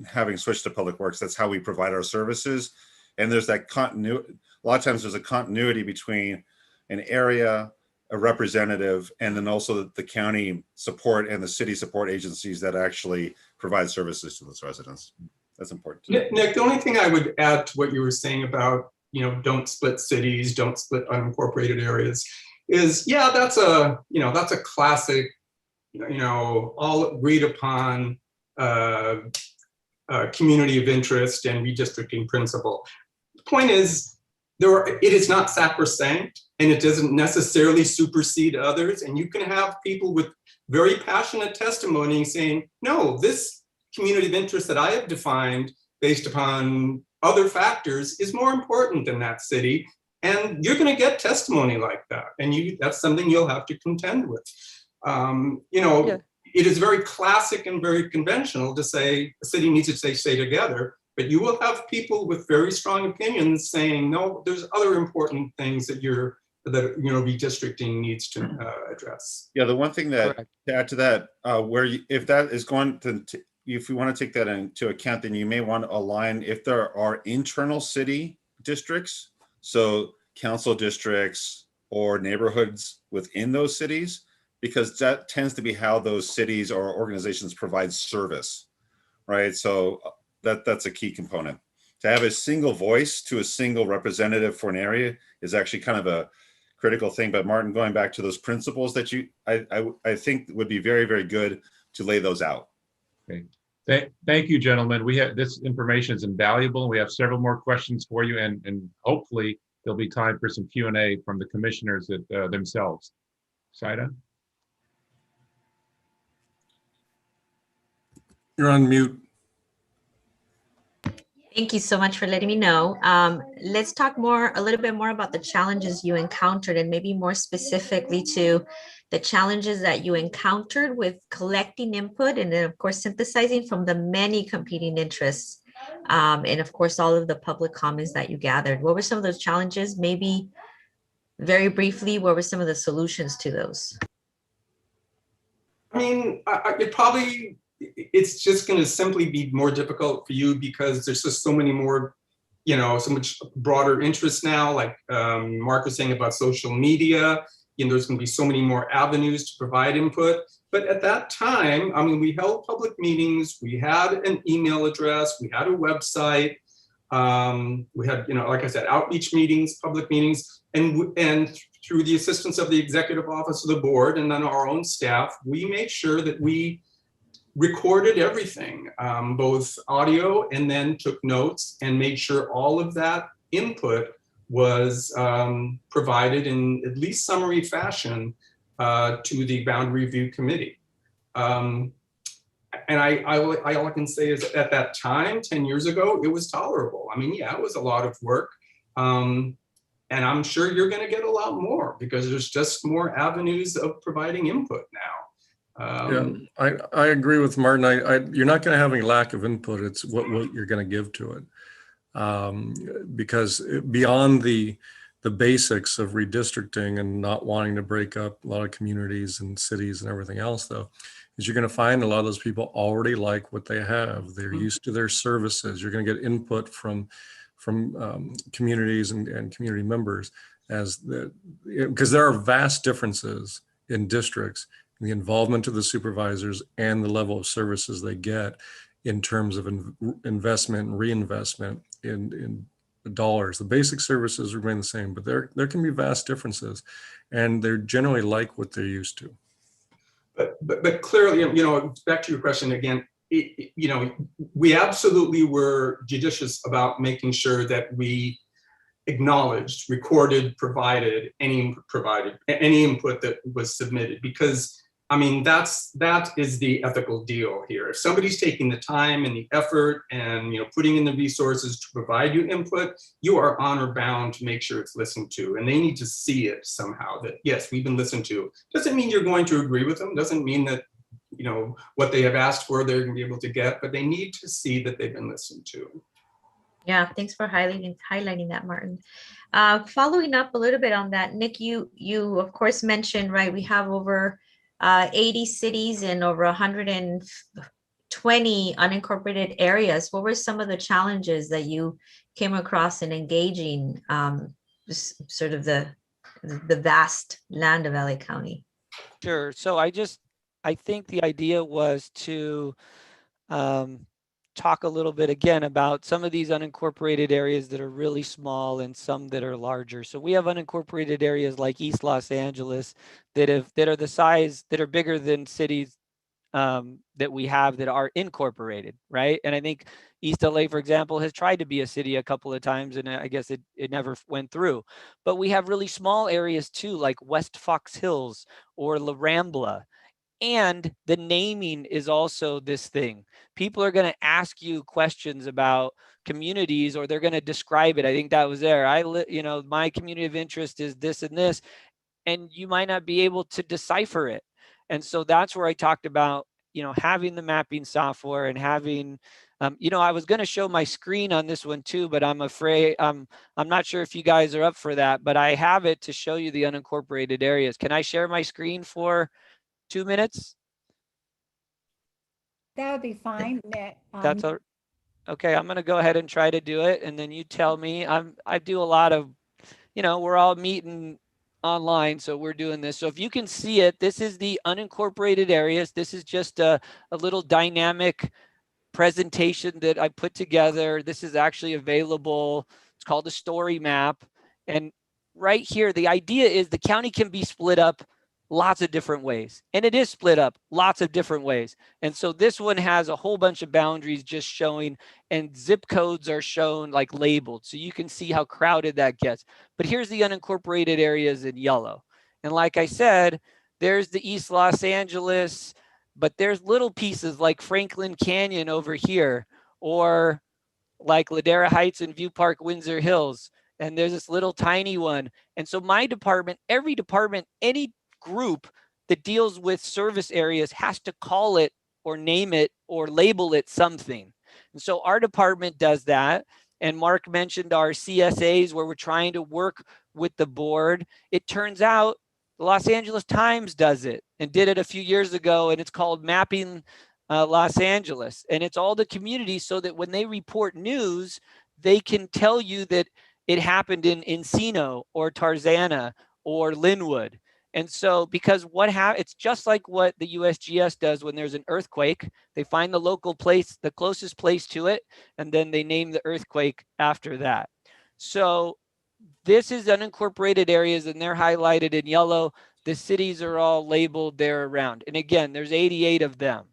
having switched to public works, that's how we provide our services. And there's that continuity. A lot of times there's a continuity between an area, a representative, and then also the county support and the city support agencies that actually provide services to those residents. That's important. Nick, the only thing I would add to what you were saying about, don't split cities, don't split unincorporated areas is, yeah, that's a classic, all agreed upon community of interest and redistricting principle. The point is, it is not sacrosanct, and it doesn't necessarily supersede others. And you can have people with very passionate testimony saying, no, this community of interest that I have defined based upon other factors is more important than that city. And you're going to get testimony like that. And that's something you'll have to contend with. It is very classic and very conventional to say a city needs to stay together, but you will have people with very strong opinions saying, no, there's other important things that redistricting needs to address. Yeah, the one thing that to add to that, if that is going to, if you want to take that into account, then you may want to align if there are internal city districts, so council districts or neighborhoods within those cities, because that tends to be how those cities or organizations provide service, right? So that's a key component. To have a single voice to a single representative for an area is actually kind of a critical thing. But Martin, going back to those principles that I think would be very, very good to lay those out. Okay. Thank you, gentlemen. This information is invaluable. We have several more questions for you, and hopefully there'll be time for some Q&A from the commissioners themselves. Saida? You're on mute. Thank you so much for letting me know. Let's talk a little bit more about the challenges you encountered, and maybe more specifically to the challenges that you encountered with collecting input, and then of course synthesizing from the many competing interests, and of course all of the public comments that you gathered. What were some of those challenges? Maybe very briefly, what were some of the solutions to those? I mean, it's just going to simply be more difficult for you because there's just so many more, so much broader interests now, like Mark was saying about social media. There's going to be so many more avenues to provide input. But at that time, I mean, we held public meetings, we had an email address, we had a website, we had, like I said, outreach meetings, public meetings, and through the assistance of the executive office of the board and then our own staff, we made sure that we recorded everything, both audio, and then took notes and made sure all of that input was provided in at least summary fashion to the Boundary Review Committee. And all I can say is at that time, 10 years ago, it was tolerable. I mean, yeah, it was a lot of work. And I'm sure you're going to get a lot more because there's just more avenues of providing input now. Yeah, I agree with Martin. You're not going to have any lack of input. It's what you're going to give to it. Because beyond the basics of redistricting and not wanting to break up a lot of communities and cities and everything else, though, is you're going to find a lot of those people already like what they have. They're used to their services. You're going to get input from communities and community members because there are vast differences in districts, the involvement of the supervisors and the level of services they get in terms of investment and reinvestment in dollars. The basic services remain the same, but there can be vast differences, and they're generally like what they're used to. But clearly, back to your question again, we absolutely were judicious about making sure that we acknowledged, recorded, provided any input that was submitted, because I mean, that is the ethical deal here. If somebody's taking the time and the effort and putting in the resources to provide you input, you are honor bound to make sure it's listened to, and they need to see it somehow that yes, we've been listened to. Doesn't mean you're going to agree with them. Doesn't mean that what they have asked for they're going to be able to get, but they need to see that they've been listened to. Yeah, thanks for highlighting that, Martin. Following up a little bit on that, Nick, you of course mentioned, right, we have over 80 cities and over 120 unincorporated areas. What were some of the challenges that you came across in engaging sort of the vast land of LA County? Sure. So I think the idea was to talk a little bit again about some of these unincorporated areas that are really small and some that are larger. So we have unincorporated areas like East Los Angeles that are the size, that are bigger than cities that we have that are incorporated, right? And I think East LA, for example, has tried to be a city a couple of times, and I guess it never went through. But we have really small areas too, like West Fox Hills or La Rambla. And the naming is also this thing. People are going to ask you questions about communities, or they're going to describe it. I think that was there. My community of interest is this and this, and you might not be able to decipher it. And so that's where I talked about, having the mapping software and having, I was going to show my screen on this one too, but I'm afraid, I'm not sure if you guys are up for that, but I have it to show you the unincorporated areas. Can I share my screen for 2 minutes? That would be fine, Nick. That's all. Okay, I'm going to go ahead and try to do it. And then you tell me. I do a lot of, we're all meeting online, so we're doing this. So if you can see it, this is the unincorporated areas. This is just a little dynamic presentation that I put together. This is actually available. It's called a story map. And right here, the idea is the county can be split up lots of different ways. And it is split up lots of different ways. And so this one has a whole bunch of boundaries just showing, and zip codes are shown like labeled. So you can see how crowded that gets. But here's the unincorporated areas in yellow. And like I said, there's the East Los Angeles, but there's little pieces like Franklin Canyon over here, or like Ladera Heights and View Park, Windsor Hills. And there's this little tiny one. And so my department, every department, any group that deals with service areas has to call it or name it or label it something. And so our department does that. And Mark mentioned our CSAs, where we're trying to work with the board. It turns out the Los Angeles Times does it and did it a few years ago, and it's called Mapping Los Angeles. And it's all the communities, so that when they report news, they can tell you that it happened in Encino or Tarzana or Linwood. And so, because it's just like what the USGS does when there's an earthquake. They find the local place, the closest place to it, and then they name the earthquake after that. So this is unincorporated areas, and they're highlighted in yellow. The cities are all labeled there around. And again, there's 88 of them.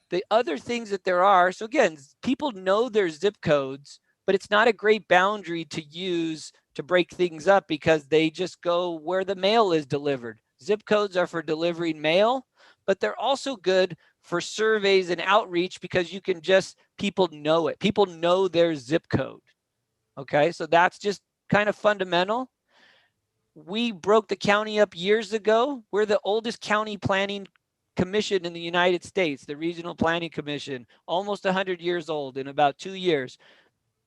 The other things that there are, so again, people know their zip codes, but it's not a great boundary to use to break things up, because they just go where the mail is delivered. Zip codes are for delivering mail, but they're also good for surveys and outreach, because people know it. People know their zip code. Okay, so that's just kind of fundamental. We broke the county up years ago. We're the oldest county planning commission in the United States, the Regional Planning Commission, almost 100 years old in about 2 years.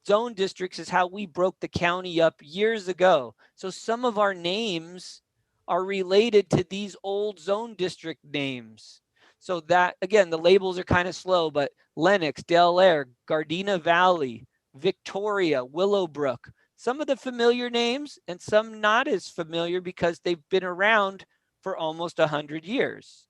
Zone districts is how we broke the county up years ago. So some of our names are related to these old zone district names. So that, again, the labels are kind of slow, but Lenox, Del Air, Gardena Valley, Victoria, Willowbrook, some of the familiar names and some not as familiar because they've been around for almost 100 years.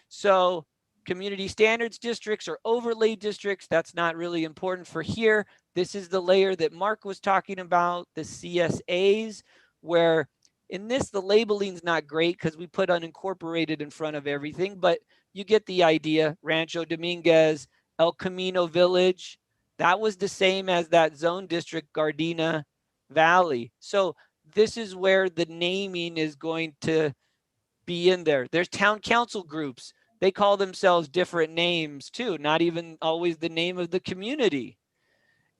So community standards districts or overlay districts, that's not really important for here. This is the layer that Mark was talking about, the CSAs, where in this, the labeling is not great because we put unincorporated in front of everything, but you get the idea. Rancho Dominguez, El Camino Village, that was the same as that zone district, Gardena Valley. So this is where the naming is going to be in there. There's town council groups. They call themselves different names too, not even always the name of the community.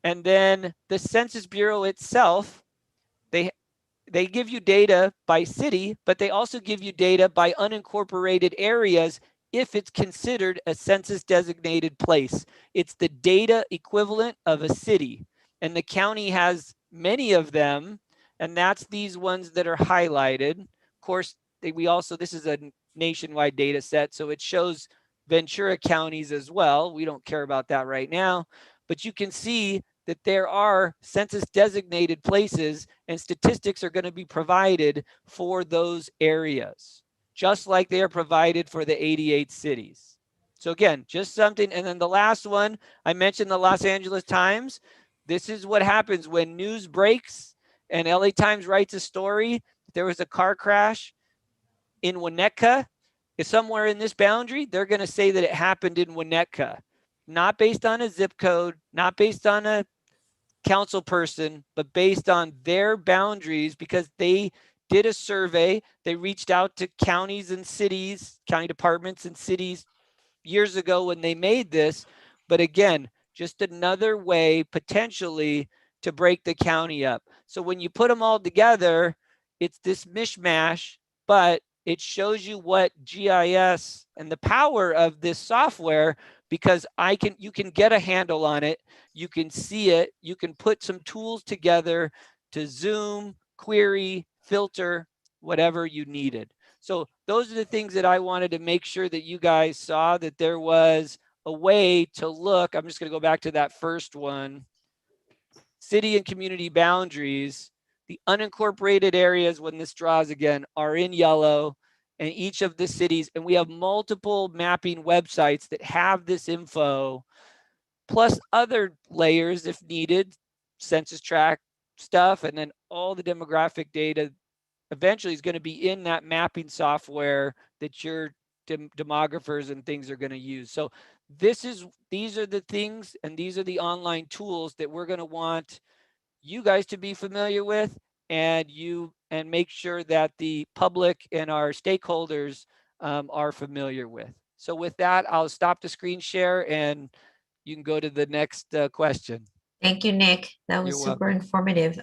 And then the Census Bureau itself, they give you data by city, but they also give you data by unincorporated areas if it's considered a census designated place. It's the data equivalent of a city. And the county has many of them, and that's these ones that are highlighted. Of course, this is a nationwide data set, so it shows Ventura counties as well. We don't care about that right now, but you can see that there are census designated places, and statistics are going to be provided for those areas, just like they are provided for the 88 cities. So again, just something. And then the last one, I mentioned the Los Angeles Times. This is what happens when news breaks and LA Times writes a story. There was a car crash in Winnetka. Is somewhere in this boundary, they're going to say that it happened in Winnetka, not based on a zip code, not based on a council person, but based on their boundaries, because they did a survey. They reached out to counties and cities, county departments and cities years ago when they made this. But again, just another way potentially to break the county up. So when you put them all together, it's this mishmash, but it shows you what GIS and the power of this software, because you can get a handle on it. You can see it. You can put some tools together to zoom, query, filter, whatever you needed. So those are the things that I wanted to make sure that you guys saw, that there was a way to look. I'm just going to go back to that first one. City and community boundaries. The unincorporated areas, when this draws again, are in yellow, and each of the cities, and we have multiple mapping websites that have this info, plus other layers if needed, census tract stuff, and then all the demographic data eventually is going to be in that mapping software that your demographers and things are going to use. So these are the things, and these are the online tools that we're going to want you guys to be familiar with, and make sure that the public and our stakeholders are familiar with. So with that, I'll stop the screen share and you can go to the next question. Thank you, Nick. That was You're super welcome. informative.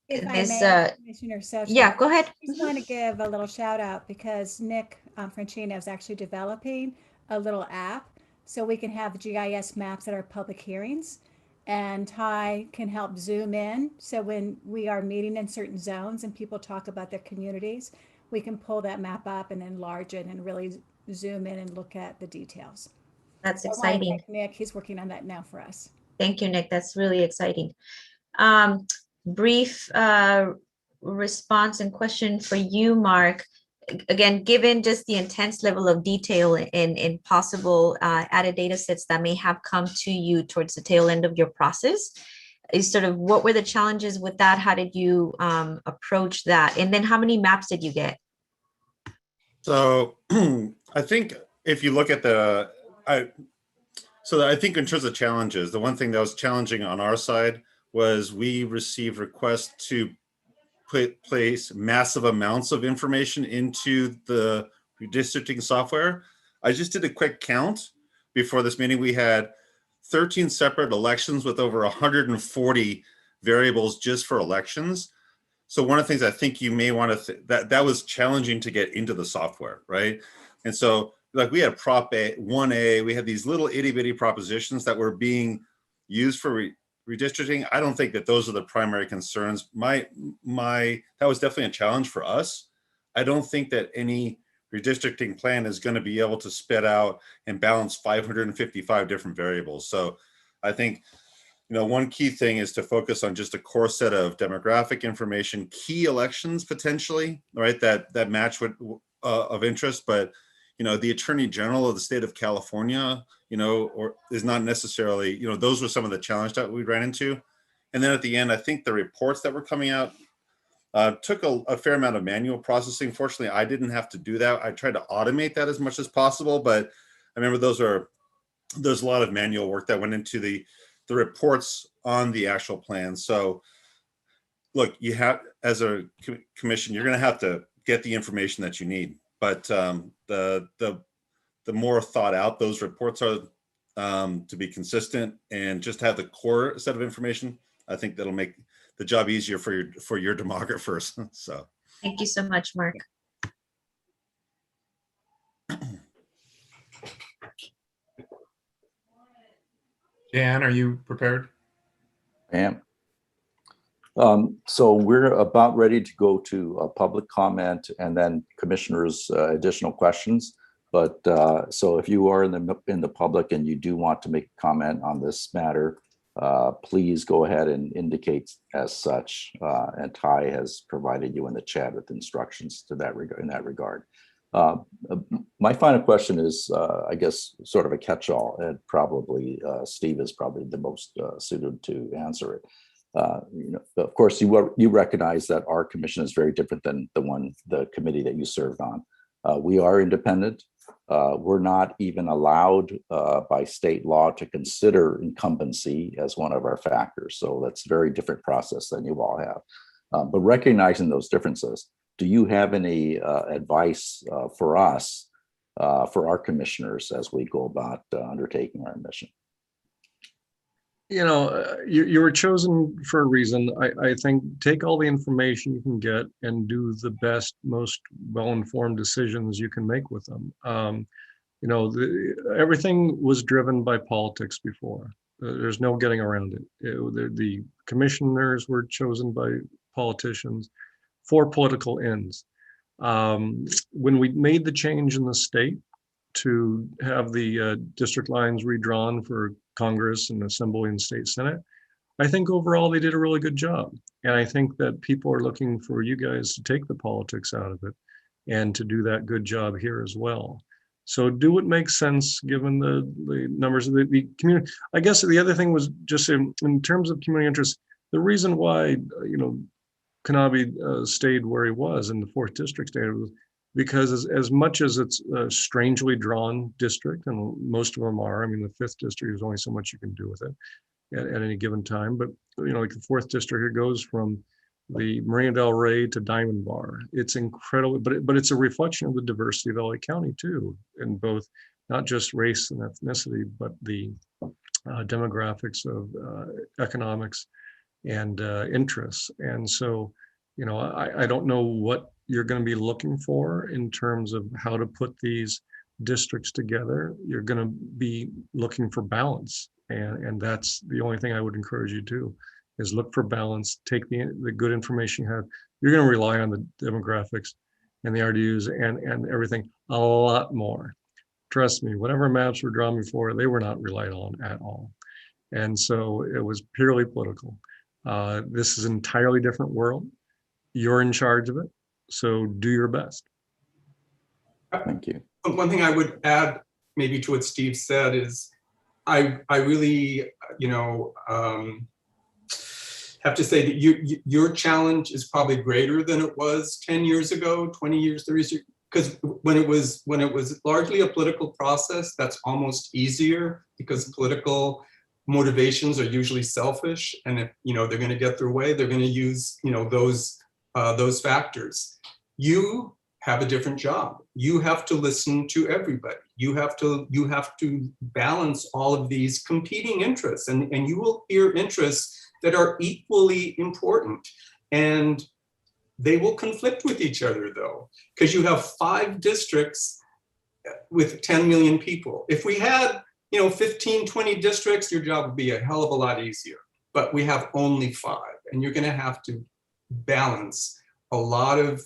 If I This, may, Commissioner Sessions. yeah, go ahead. I just want to give a little shout out because Nick Franchino is actually developing a little app so we can have GIS maps at our public hearings. And Ty can help zoom in. So when we are meeting in certain zones and people talk about their communities, we can pull that map up and enlarge it and really zoom in and look at the details. That's So I wanna exciting. thank Nick, he's working on that now for us. Thank you, Nick. That's really exciting. Brief response and question for you, Mark. Again, given just the intense level of detail in possible added data sets that may have come to you towards the tail end of your process, is sort of what were the challenges with that? How did you approach that? And then how many maps did you get? So I think if you look at I think in terms of challenges, the one thing that was challenging on our side was we received requests to place massive amounts of information into the redistricting software. I just did a quick count before this meeting. We had 13 separate elections with over 140 variables just for elections. So one of the things I think you may want to, that was challenging to get into the software, right? And so like we had Prop A, 1A, we had these little itty bitty propositions that were being used for redistricting. I don't think that those are the primary concerns. That was definitely a challenge for us. I don't think that any redistricting plan is going to be able to spit out and balance 555 different variables. So I think, one key thing is to focus on just a core set of demographic information, key elections potentially, right? That match with of interest, but the Attorney General of the state of California, or is not necessarily, those were some of the challenges that we ran into. And then at the end, I think the reports that were coming out took a fair amount of manual processing. Fortunately, I didn't have to do that. I tried to automate that as much as possible, but I remember there's a lot of manual work that went into the reports on the actual plan. So look, you have, as a commission, you're going to have to get the information that you need. But the more thought out those reports are, to be consistent and just have the core set of information, I think that'll make the job easier for your demographers. So thank you so much, Mark. Dan, are you prepared? I am. So we're about ready to go to a public comment and then commissioners' additional questions. But so if you are in the public and you do want to make a comment on this matter, please go ahead and indicate as such. And Ty has provided you in the chat with instructions to that in that regard. My final question is, I guess, sort of a catch-all, and probably Steve is probably the most suited to answer it. Of course, you recognize that our commission is very different than the committee that you served on. We are independent. We're not even allowed by state law to consider incumbency as one of our factors. So that's a very different process than you all have. But recognizing those differences, do you have any advice for us, for our commissioners, as we go about undertaking our mission? You were chosen for a reason. I think take all the information you can get and do the best, most well-informed decisions you can make with them. Everything was driven by politics before. There's no getting around it. The commissioners were chosen by politicians for political ends. When we made the change in the state to have the district lines redrawn for Congress and Assembly and State Senate, I think overall they did a really good job. And I think that people are looking for you guys to take the politics out of it and to do that good job here as well. So do what makes sense given the numbers of the community. I guess the other thing was just in terms of community interest, the reason why, Kanabe stayed where he was in the 4th district state was because as much as it's a strangely drawn district, and most of them are, I mean, the 5th district, there's only so much you can do with it at any given time. But, like the 4th district, it goes from the Marina Del Rey to Diamond Bar. It's incredible, but it's a reflection of the diversity of LA County too, in both, not just race and ethnicity, but the demographics of economics and interests. And so, I don't know what you're going to be looking for in terms of how to put these districts together. You're going to be looking for balance. And that's the only thing I would encourage you to, is look for balance, take the good information you have. You're going to rely on the demographics and the RDUs and everything a lot more. Trust me, whatever maps were drawn before, they were not relied on at all. And so it was purely political. This is an entirely different world. You're in charge of it, so do your best. Thank you. One thing I would add maybe to what Steve said is I really, have to say that your challenge is probably greater than it was 10 years ago, 20 years, 30 years, because when it was largely a political process, that's almost easier because political motivations are usually selfish, and if they're going to get their way, they're going to use those factors. You have a different job. You have to listen to everybody. You have to balance all of these competing interests, and you will hear interests that are equally important, and they will conflict with each other though, because you have 5 districts with 10 million people. If we had 15, 20 districts, your job would be a hell of a lot easier, but we have only 5, and you're going to have to balance a lot of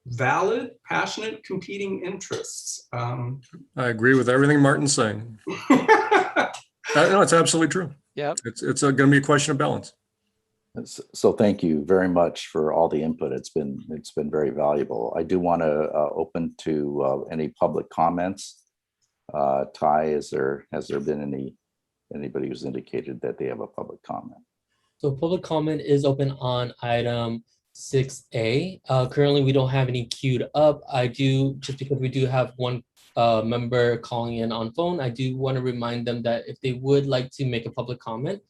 valid, passionate, competing interests. I agree with everything Martin's saying. No, it's absolutely true. Yeah, it's going to be a question of balance. So thank you very much for all the input. It's been very valuable. I do want to open to any public comments. Ty, has there been anybody who's indicated that they have a public comment? So public comment is open on item 6A. Currently, we don't have any queued up. Just because we do have one member calling in on phone, I do want to remind them that if they would like to make a public comment,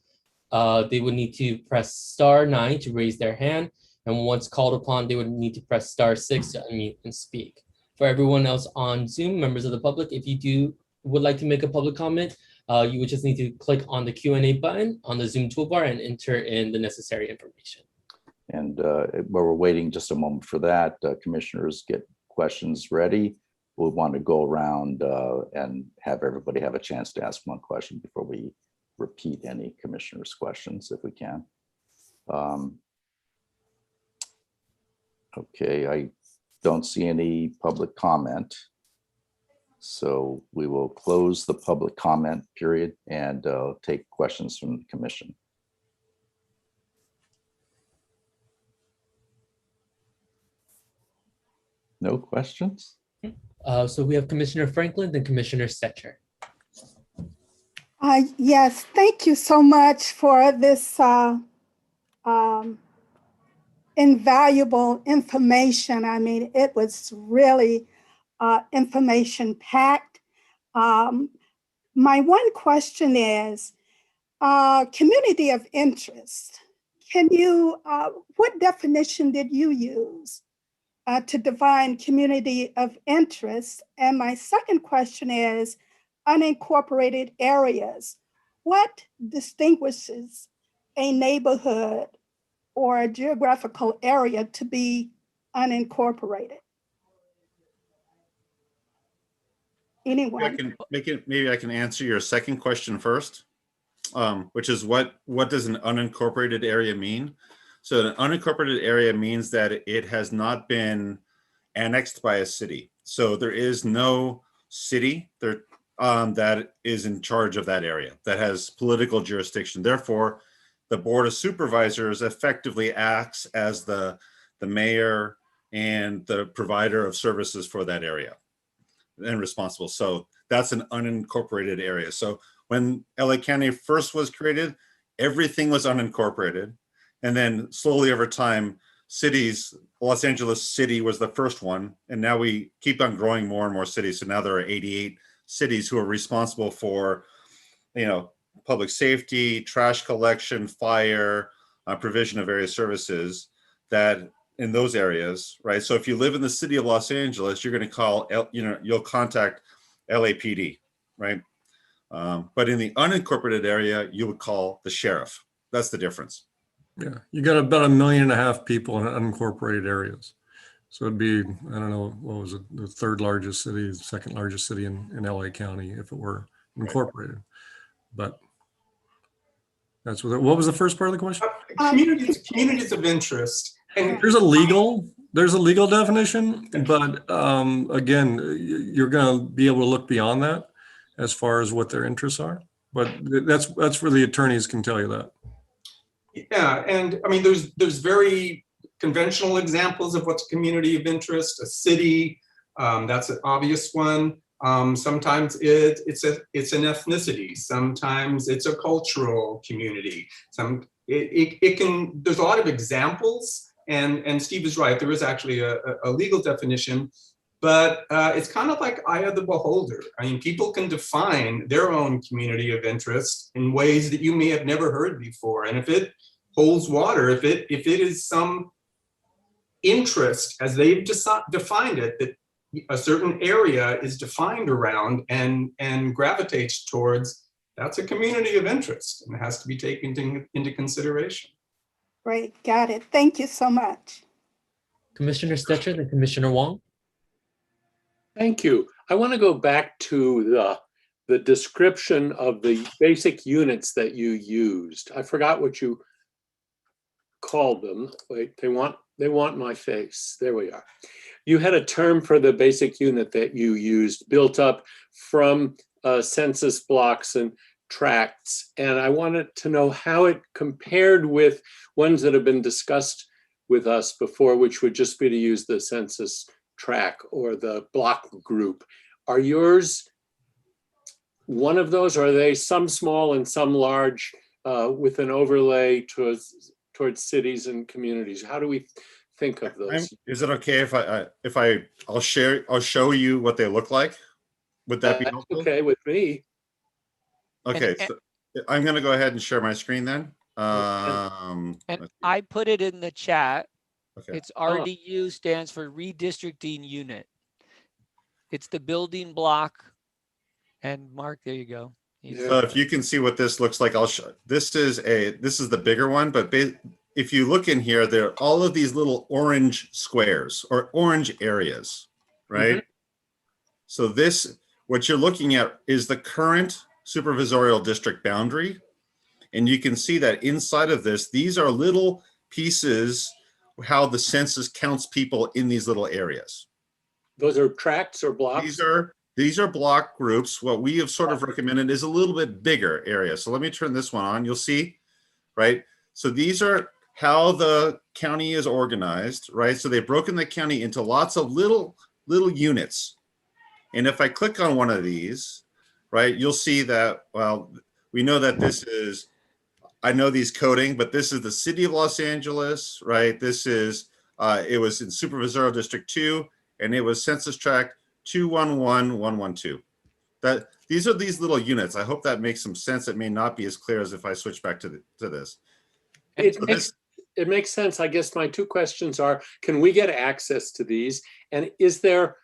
they would need to press *9 to raise their hand. And once called upon, they would need to press *6 to unmute and speak. For everyone else on Zoom, members of the public, if you would like to make a public comment, you would just need to click on the Q&A button on the Zoom toolbar and enter in the necessary information. And while we're waiting just a moment for that, commissioners, get questions ready. We want to go around and have everybody have a chance to ask one question before we repeat any commissioners' questions, if we can. Okay, I don't see any public comment. So we will close the public comment period and take questions from the commission. No questions? So we have Commissioner Franklin, then Commissioner Stetcher. Yes, thank you so much for this invaluable information. I mean, it was really information packed. My one question is community of interest. Can you, what definition did you use to define community of interest? And my second question is unincorporated areas. What distinguishes a neighborhood or a geographical area to be unincorporated? Anyone? Maybe I can answer your second question first, which is what does an unincorporated area mean? So an unincorporated area means that it has not been annexed by a city. So there is no city there that is in charge of that area, that has political jurisdiction. Therefore, the Board of Supervisors effectively acts as the mayor and the provider of services for that area and responsible. So that's an unincorporated area. So when LA County first was created, everything was unincorporated. And then slowly over time, cities, Los Angeles City was the first one. And now we keep on growing more and more cities. So now there are 88 cities who are responsible for, public safety, trash collection, fire, provision of various services that in those areas, right? So if you live in the city of Los Angeles, you're going to call, you'll contact LAPD, right? But in the unincorporated area, you would call the sheriff. That's the difference. Yeah, you got about 1.5 million people in unincorporated areas. So it'd be, I don't know, what was it, the third largest city, the second largest city in LA County if it were incorporated. Right. But that's what was the first part of the question? Communities of interest. And there's a legal definition, but again, you're going to be able to look beyond that as far as what their interests are. But that's where the attorneys can tell you that. Yeah, and I mean, there's very conventional examples of what's a community of interest. A city, that's an obvious one. Sometimes it's an ethnicity. Sometimes it's a cultural community. There's a lot of examples, and Steve is right. There is actually a legal definition, but it's kind of like eye of the beholder. I mean, people can define their own community of interest in ways that you may have never heard before. And if it holds water, if it is some interest as they've defined it, that a certain area is defined around and gravitates towards, that's a community of interest and it has to be taken into consideration. Great, got it. Thank you so much. Commissioner Stetcher, then Commissioner Wong. Thank you. I want to go back to the description of the basic units that you used. I forgot what you called them. Wait, they want my face. There we are. You had a term for the basic unit that you used, built up from census blocks and tracts. And I wanted to know how it compared with ones that have been discussed with us before, which would just be to use the census tract or the block group. Are yours one of those, or are they some small and some large with an overlay towards cities and communities? How do we think of those? Is it okay if I'll show you what they look like? Would that be helpful? Okay with me. Okay, so I'm going to go ahead and share my screen then. And I put it in the chat. Okay. It's RDU stands for Redistricting Unit. It's the building block. And Mark, there you go. So if you can see what this looks like, I'll show. This is the bigger one, but if you look in here, there are all of these little orange squares or orange areas, right? Mm-hmm. So what you're looking at is the current supervisorial district boundary. And you can see that inside of this, these are little pieces how the census counts people in these little areas. Those are tracts or blocks? These are block groups. What we have sort of recommended is a little bit bigger area. So let me turn this one on. You'll see, right? So these are how the county is organized, right? So they've broken the county into lots of little units, And if I click on one of these, right, you'll see that, well, we know that this is, I know these coding, but this is the city of Los Angeles, right? This is, it was in Supervisorial District 2, and it was census tract 211112. That these are these little units. I hope that makes some sense. It may not be as clear as if I switch back to this. It makes sense. I guess my two questions are, can we get access to these? And is there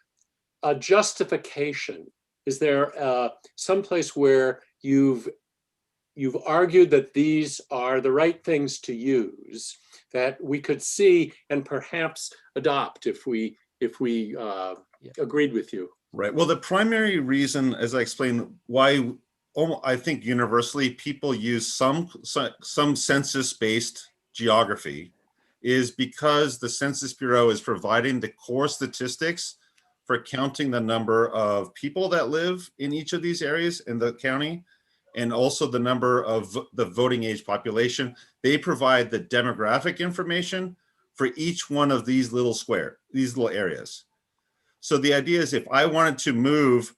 a justification? Is there some place where you've argued that these are the right things to use, that we could see and perhaps adopt if we agreed with you? Right. Well, the primary reason, as I explained, why I think universally people use some census-based geography is because the Census Bureau is providing the core statistics for counting the number of people that live in each of these areas in the county, and also the number of the voting age population. They provide the demographic information for each one of these little these little areas. So the idea is, if I wanted to move,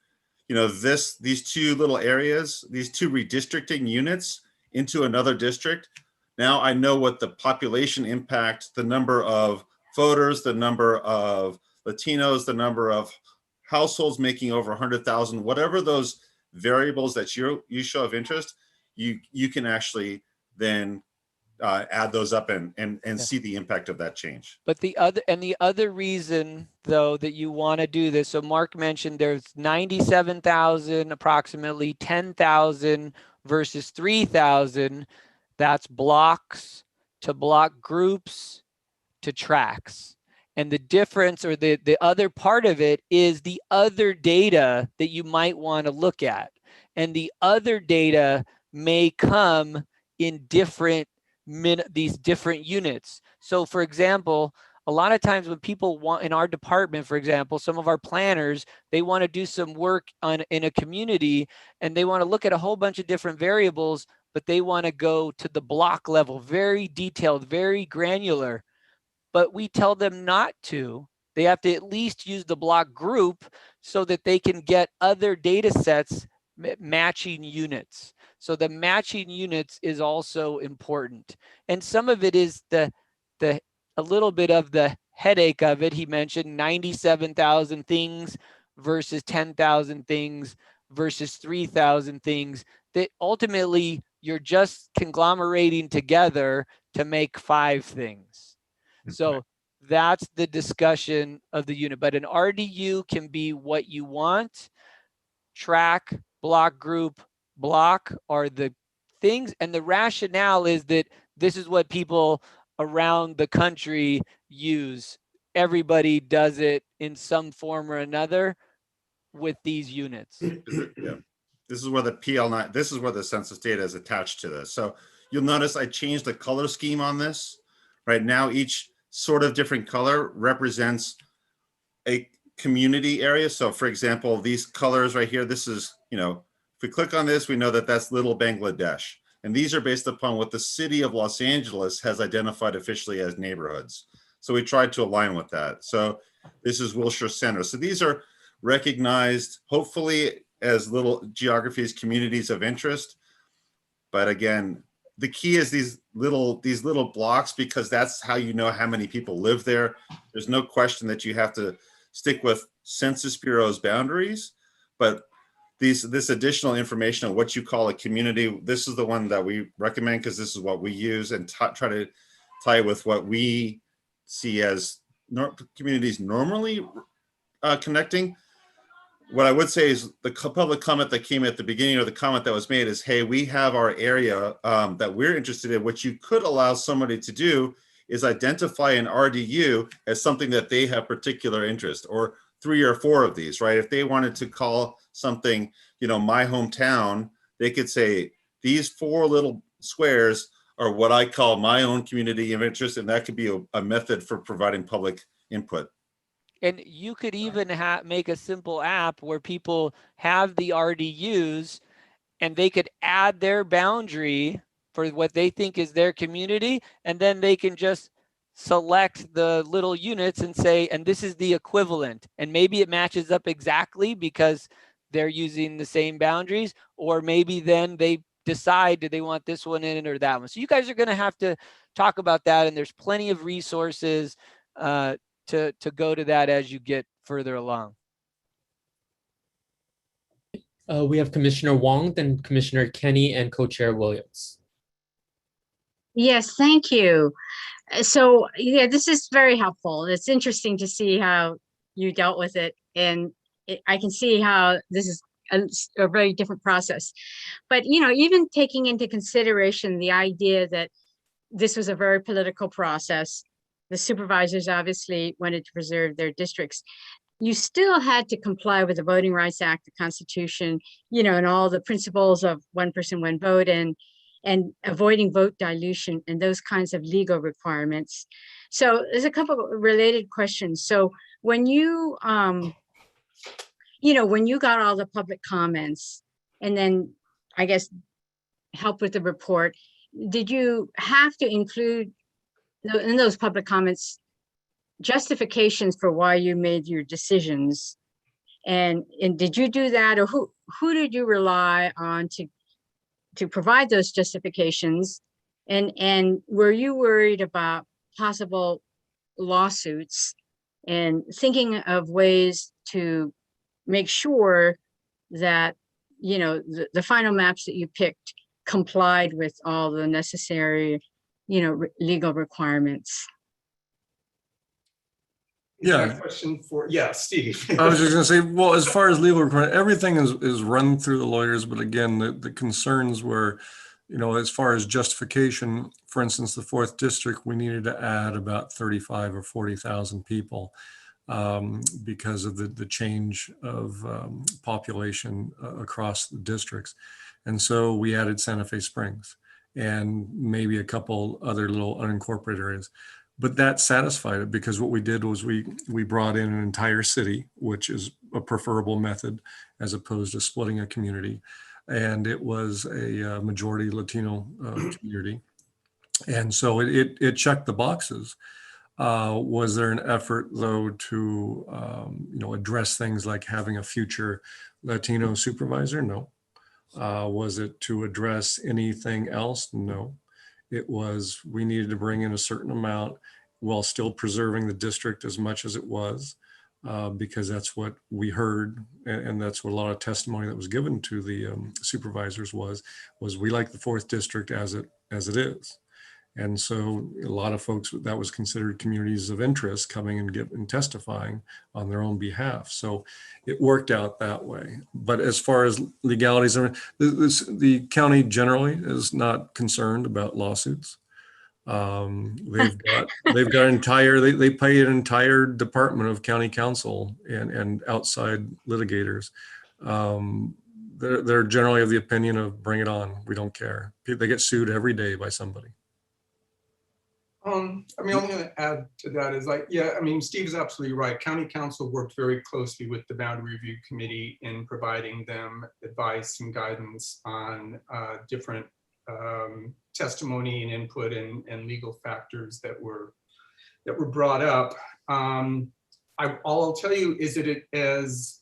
you know, these two little areas, these two redistricting units into another district, now I know what the population impact, the number of voters, the number of Latinos, the number of households making over 100,000, whatever those variables that you show of interest, you can actually then add those up and see the impact of that change. But the other reason, though, that you want to do this, so Mark mentioned there's 97,000, approximately 10,000 versus 3,000. That's blocks to block groups to tracks. And the difference, or the other part of it, is the other data that you might want to look at. And the other data may come in these different units. So for example, a lot of times when people want, in our department, for example, some of our planners, they want to do some work in a community, and they want to look at a whole bunch of different variables, but they want to go to the block level, very detailed, very granular. But we tell them not to. They have to at least use the block group so that they can get other data sets matching units. So the matching units is also important. And some of it is a little bit of the headache of it. He mentioned 97,000 things versus 10,000 things versus 3,000 things that ultimately you're just conglomerating together to make 5 things. So that's the discussion of the unit. But an RDU can be what you want. Track, block group, block are the things. And the rationale is that this is what people around the country use. Everybody does it in some form or another with these units. Yeah. This is where the PL9, this is where the census data is attached to this. So you'll notice I changed the color scheme on this. Right now, each sort of different color represents a community area. So for example, these colors right here, this is, you know, if we click on this, we know that that's Little Bangladesh. And these are based upon what the city of Los Angeles has identified officially as neighborhoods. So we tried to align with that. So this is Wilshire Center. So these are recognized, hopefully, as little geographies, communities of interest. But again, the key is these little blocks, because that's how you know how many people live there. There's no question that you have to stick with Census Bureau's boundaries, but this additional information on what you call a community, this is the one that we recommend because this is what we use, and try to tie it with what we see as communities normally connecting. What I would say is the public comment that came at the beginning, or the comment that was made, is, hey, we have our area that we're interested in. What you could allow somebody to do is identify an RDU as something that they have particular interest, or 3 or 4 of these, right? If they wanted to call something, you know, my hometown, they could say these 4 little squares are what I call my own community of interest, and that could be a method for providing public input. And you could even make a simple app where people have the RDUs and they could add their boundary for what they think is their community, and then they can just select the little units and say, and this is the equivalent. And maybe it matches up exactly because they're using the same boundaries, or maybe then they decide, do they want this one in or that one? So you guys are going to have to talk about that. And there's plenty of resources to go to that as you get further along. We have Commissioner Wong, then Commissioner Kenny, and Co-Chair Williams. Yes, thank you. So yeah, this is very helpful. It's interesting to see how you dealt with it. And I can see how this is a very different process. But, you know, even taking into consideration the idea that this was a very political process, the supervisors obviously wanted to preserve their districts. You still had to comply with the Voting Rights Act, the Constitution, you know, and all the principles of one person, one vote, and avoiding vote dilution and those kinds of legal requirements. So there's a couple of related questions. So when you, you know, when you got all the public comments and then I guess help with the report, did you have to include in those public comments justifications for why you made your decisions? And did you do that, or who did you rely on to provide those justifications? And were you worried about possible lawsuits and thinking of ways to make sure that, you know, the final maps that you picked complied with all the necessary, you know, legal requirements? Yeah. Question for, yeah, Steve. I was just gonna say, well, as far as legal requirement, everything is run through the lawyers, but again, the concerns were, you know, as far as justification, for instance, the 4th district, we needed to add about 35 or 40,000 people because of the change of population across the districts. And so we added Santa Fe Springs and maybe a couple other little unincorporated areas. But that satisfied it, because what we did was we brought in an entire city, which is a preferable method as opposed to splitting a community. And it was a majority Latino community. And so it checked the boxes. Was there an effort, though, to you know, address things like having a future Latino supervisor? No. Was it to address anything else? No. It was, we needed to bring in a certain amount while still preserving the district as much as it was, because that's what we heard. And that's what a lot of testimony that was given to the supervisors was we like the 4th district as it is. And so a lot of folks, that was considered communities of interest coming and testifying on their own behalf. So it worked out that way. But as far as legalities, the county generally is not concerned about lawsuits. They've got they pay an entire department of county council and outside litigators. They're generally of the opinion of bring it on. We don't care. They get sued every day by somebody. I mean, I'm going to add to that is like, yeah, I mean, Steve is absolutely right. County council worked very closely with the Boundary Review Committee in providing them advice and guidance on different testimony and input and legal factors that were brought up. All I'll tell you is that it as,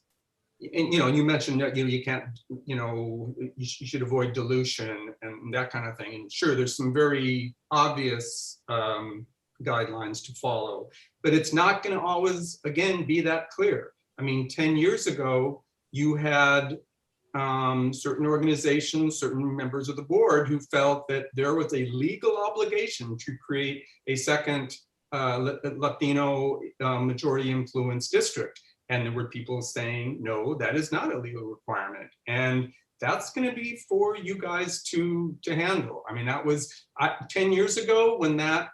and, you know, you mentioned that, you know, you can't, you know, you should avoid dilution and that kind of thing. And sure, there's some very obvious guidelines to follow, but it's not going to always, again, be that clear. I mean, 10 years ago, you had certain organizations, certain members of the board who felt that there was a legal obligation to create a second Latino majority influence district. And there were people saying, no, that is not a legal requirement. And that's going to be for you guys to handle. I mean, that was 10 years ago when that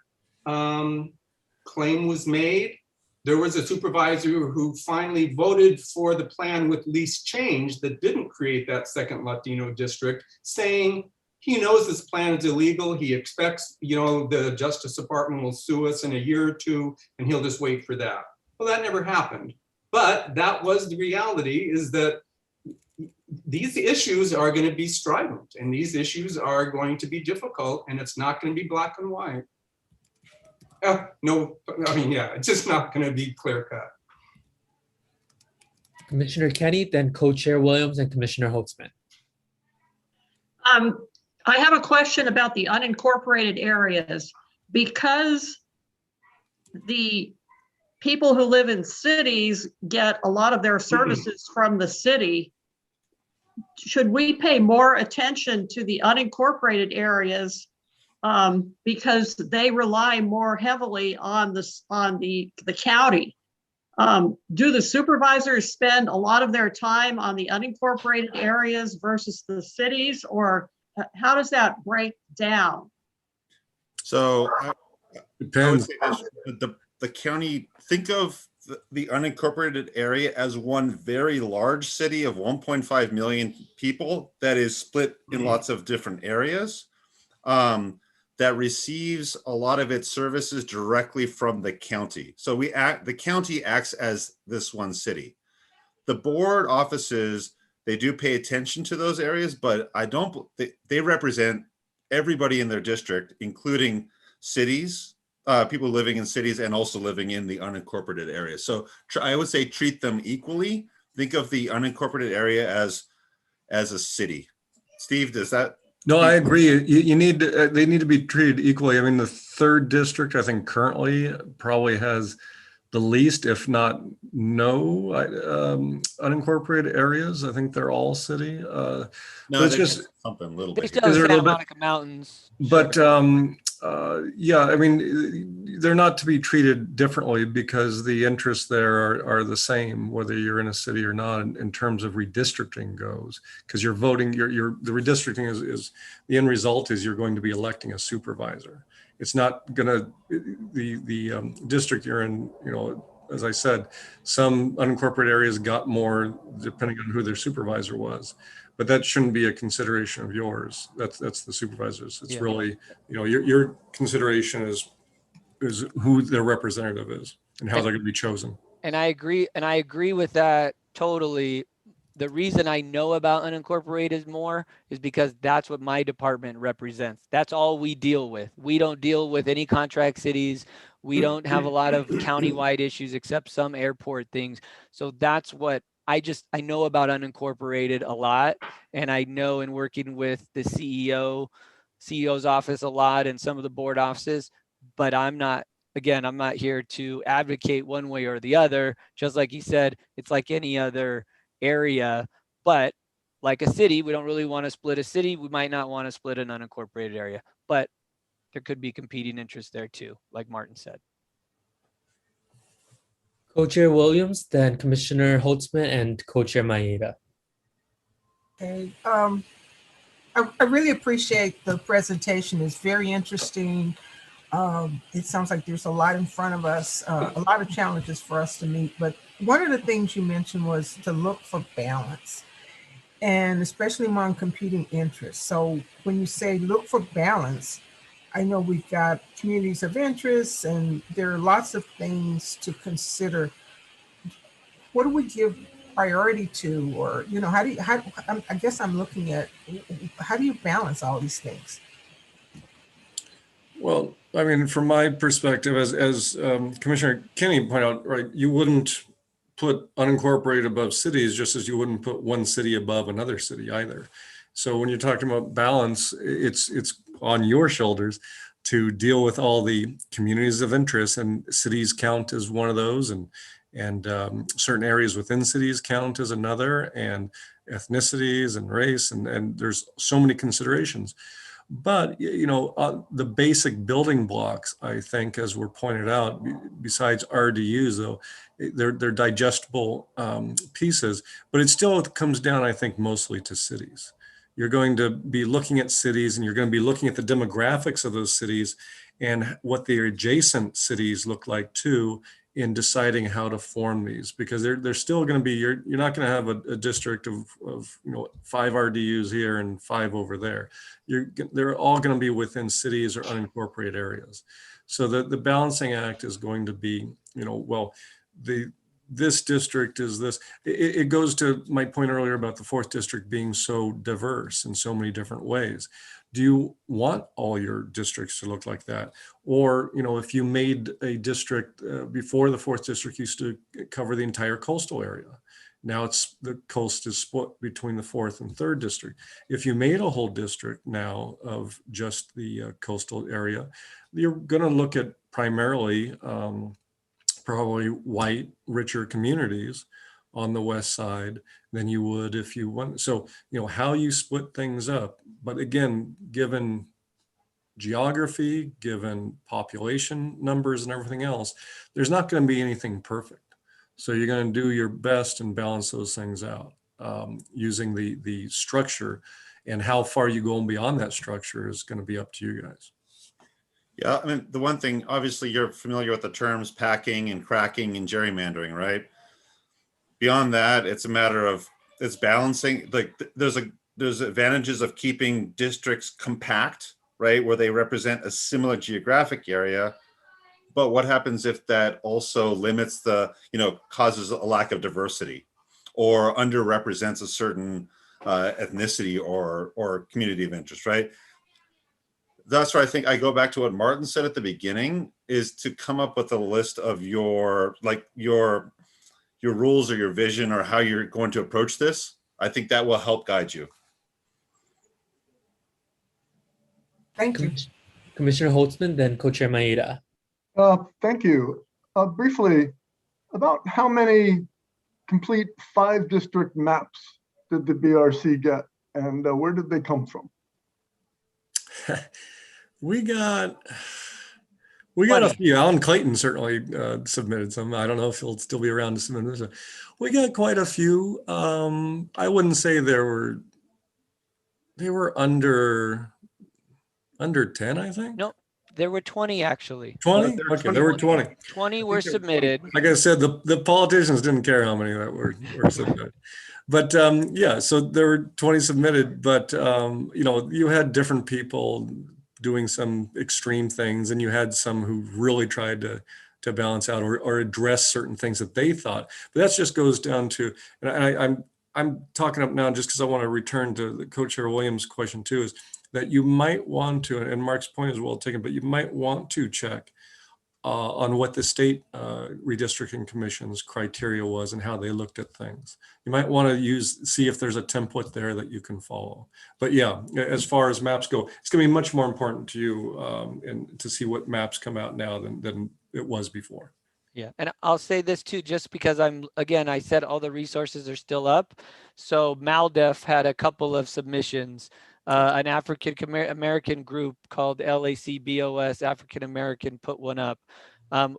claim was made. There was a supervisor who finally voted for the plan with least change that didn't create that second Latino district, saying he knows this plan is illegal. He expects, you know, the Justice Department will sue us in a year or two, and he'll just wait for that. Well, that never happened. But that was the reality, is that these issues are going to be strident and these issues are going to be difficult, and it's not going to be black and white. No, I mean, yeah, it's just not going to be clear cut. Commissioner Kenny, then Co-Chair Williams and Commissioner Holtzman. I have a question about the unincorporated areas. Because the people who live in cities get a lot of their services from the city, should we pay more attention to the unincorporated areas because they rely more heavily on the county? Do the supervisors spend a lot of their time on the unincorporated areas versus the cities, or how does that break down? So I would Depends. say this, the county, think of the unincorporated area as one very large city of 1.5 million people that is split in lots of different areas, that receives a lot of its services directly from the county. So the county acts as this one city. The board offices, they do pay attention to those areas, but they represent everybody in their district, including cities, people living in cities and also living in the unincorporated areas. So I would say treat them equally. Think of the unincorporated area as a city. Steve, does that? No, I agree. You need they need to be treated equally. I mean, the 3rd district, I think currently probably has the least, if not no, unincorporated areas. I think they're all city. No, it's just something a little They bit. still have Is there a Santa little bit- Monica Mountains. But yeah, I mean, they're not to be treated differently because the interests there are the same, whether you're in a city or not, in terms of redistricting goes. Because you're voting, the redistricting is the end result is you're going to be electing a supervisor. It's not gonna, the district you're in, you know, as I said, some unincorporated areas got more depending on who their supervisor was. But that shouldn't be a consideration of yours. That's the supervisors. It's really, you know, your consideration is who their representative is and how they're going to be chosen. And I agree with that totally. The reason I know about unincorporated more is because that's what my department represents. That's all we deal with. We don't deal with any contract cities. We don't have a lot of countywide issues except some airport things. So that's what I know about unincorporated a lot. And I know in working with the CEO's office a lot and some of the board offices, but I'm not here to advocate one way or the other. Just like you said, it's like any other area, but like a city, we don't really want to split a city. We might not want to split an unincorporated area, but there could be competing interests there too, like Martin said. Co-Chair Williams, then Commissioner Holtzman and Co-Chair Maeda. Okay, I really appreciate the presentation. It's very interesting. It sounds like there's a lot in front of us, a lot of challenges for us to meet. But one of the things you mentioned was to look for balance, and especially among competing interests. So when you say look for balance, I know we've got communities of interest and there are lots of things to consider. What do we give priority to, or, you know, I guess I'm looking at, how do you balance all these things? Well, I mean, from my perspective, as Commissioner Kenny pointed out, right, you wouldn't put unincorporated above cities, just as you wouldn't put one city above another city either. So when you're talking about balance, it's on your shoulders to deal with all the communities of interest, and cities count as one of those, and certain areas within cities count as another, and ethnicities and race, and there's so many considerations. But, you know, the basic building blocks, I think, as were pointed out, besides RDUs, though, they're digestible pieces, but it still comes down, I think, mostly to cities. You're going to be looking at cities, and you're going to be looking at the demographics of those cities and what their adjacent cities look like too, in deciding how to form these, because they're still going to be, you're not going to have a district of, you know, 5 RDUs here and 5 over there. They're all going to be within cities or unincorporated areas. So the balancing act is going to be, you know, well, the this district is this. It goes to my point earlier about the 4th district being so diverse in so many different ways. Do you want all your districts to look like that? Or, you know, if you made a district before, the 4th district used to cover the entire coastal area. Now it's the coast is split between the 4th and 3rd district. If you made a whole district now of just the coastal area, you're going to look at primarily probably white, richer communities on the west side than you would if you want. So, you know, how you split things up. But again, given geography, given population numbers and everything else, there's not going to be anything perfect. So you're going to do your best and balance those things out using the structure, and how far you go beyond that structure is going to be up to you guys. Yeah, I mean, the one thing, obviously you're familiar with the terms packing and cracking and gerrymandering, right? Beyond that, it's a matter of, it's balancing, like there's advantages of keeping districts compact, right? Where they represent a similar geographic area. But what happens if that also limits the, you know, causes a lack of diversity or underrepresents a certain ethnicity or community of interest, right? That's where I think I go back to what Martin said at the beginning, is to come up with a list of your rules or your vision or how you're going to approach this. I think that will help guide you. Thank you. Commissioner Holtzman, then Co-Chair Maeda. Thank you. Briefly, about how many complete 5-district maps did the BRC get, and where did they come from? We got a few. Alan Clayton certainly submitted some. I don't know if he'll still be around to submit this. We got quite a few. I wouldn't say they were under 10, I think. No, there were 20 actually. 20? Okay, there were 20. 20 were submitted. Like I said, the politicians didn't care how many that were submitted. But yeah, so there were 20 submitted, but you know, you had different people doing some extreme things, and you had some who really tried to balance out or address certain things that they thought. But that just goes down to, and I'm talking up now just because I want to return to the Co-Chair Williams' question too, is that you might want to, and Mark's point is well taken, but you might want to check on what the state redistricting commission's criteria was and how they looked at things. You might want to see if there's a template there that you can follow. But yeah, as far as maps go, it's going to be much more important to you and to see what maps come out now than it was before. Yeah, and I'll say this too, just because I said all the resources are still up. So MALDEF had a couple of submissions. An African American group called LACBOS African American put one up.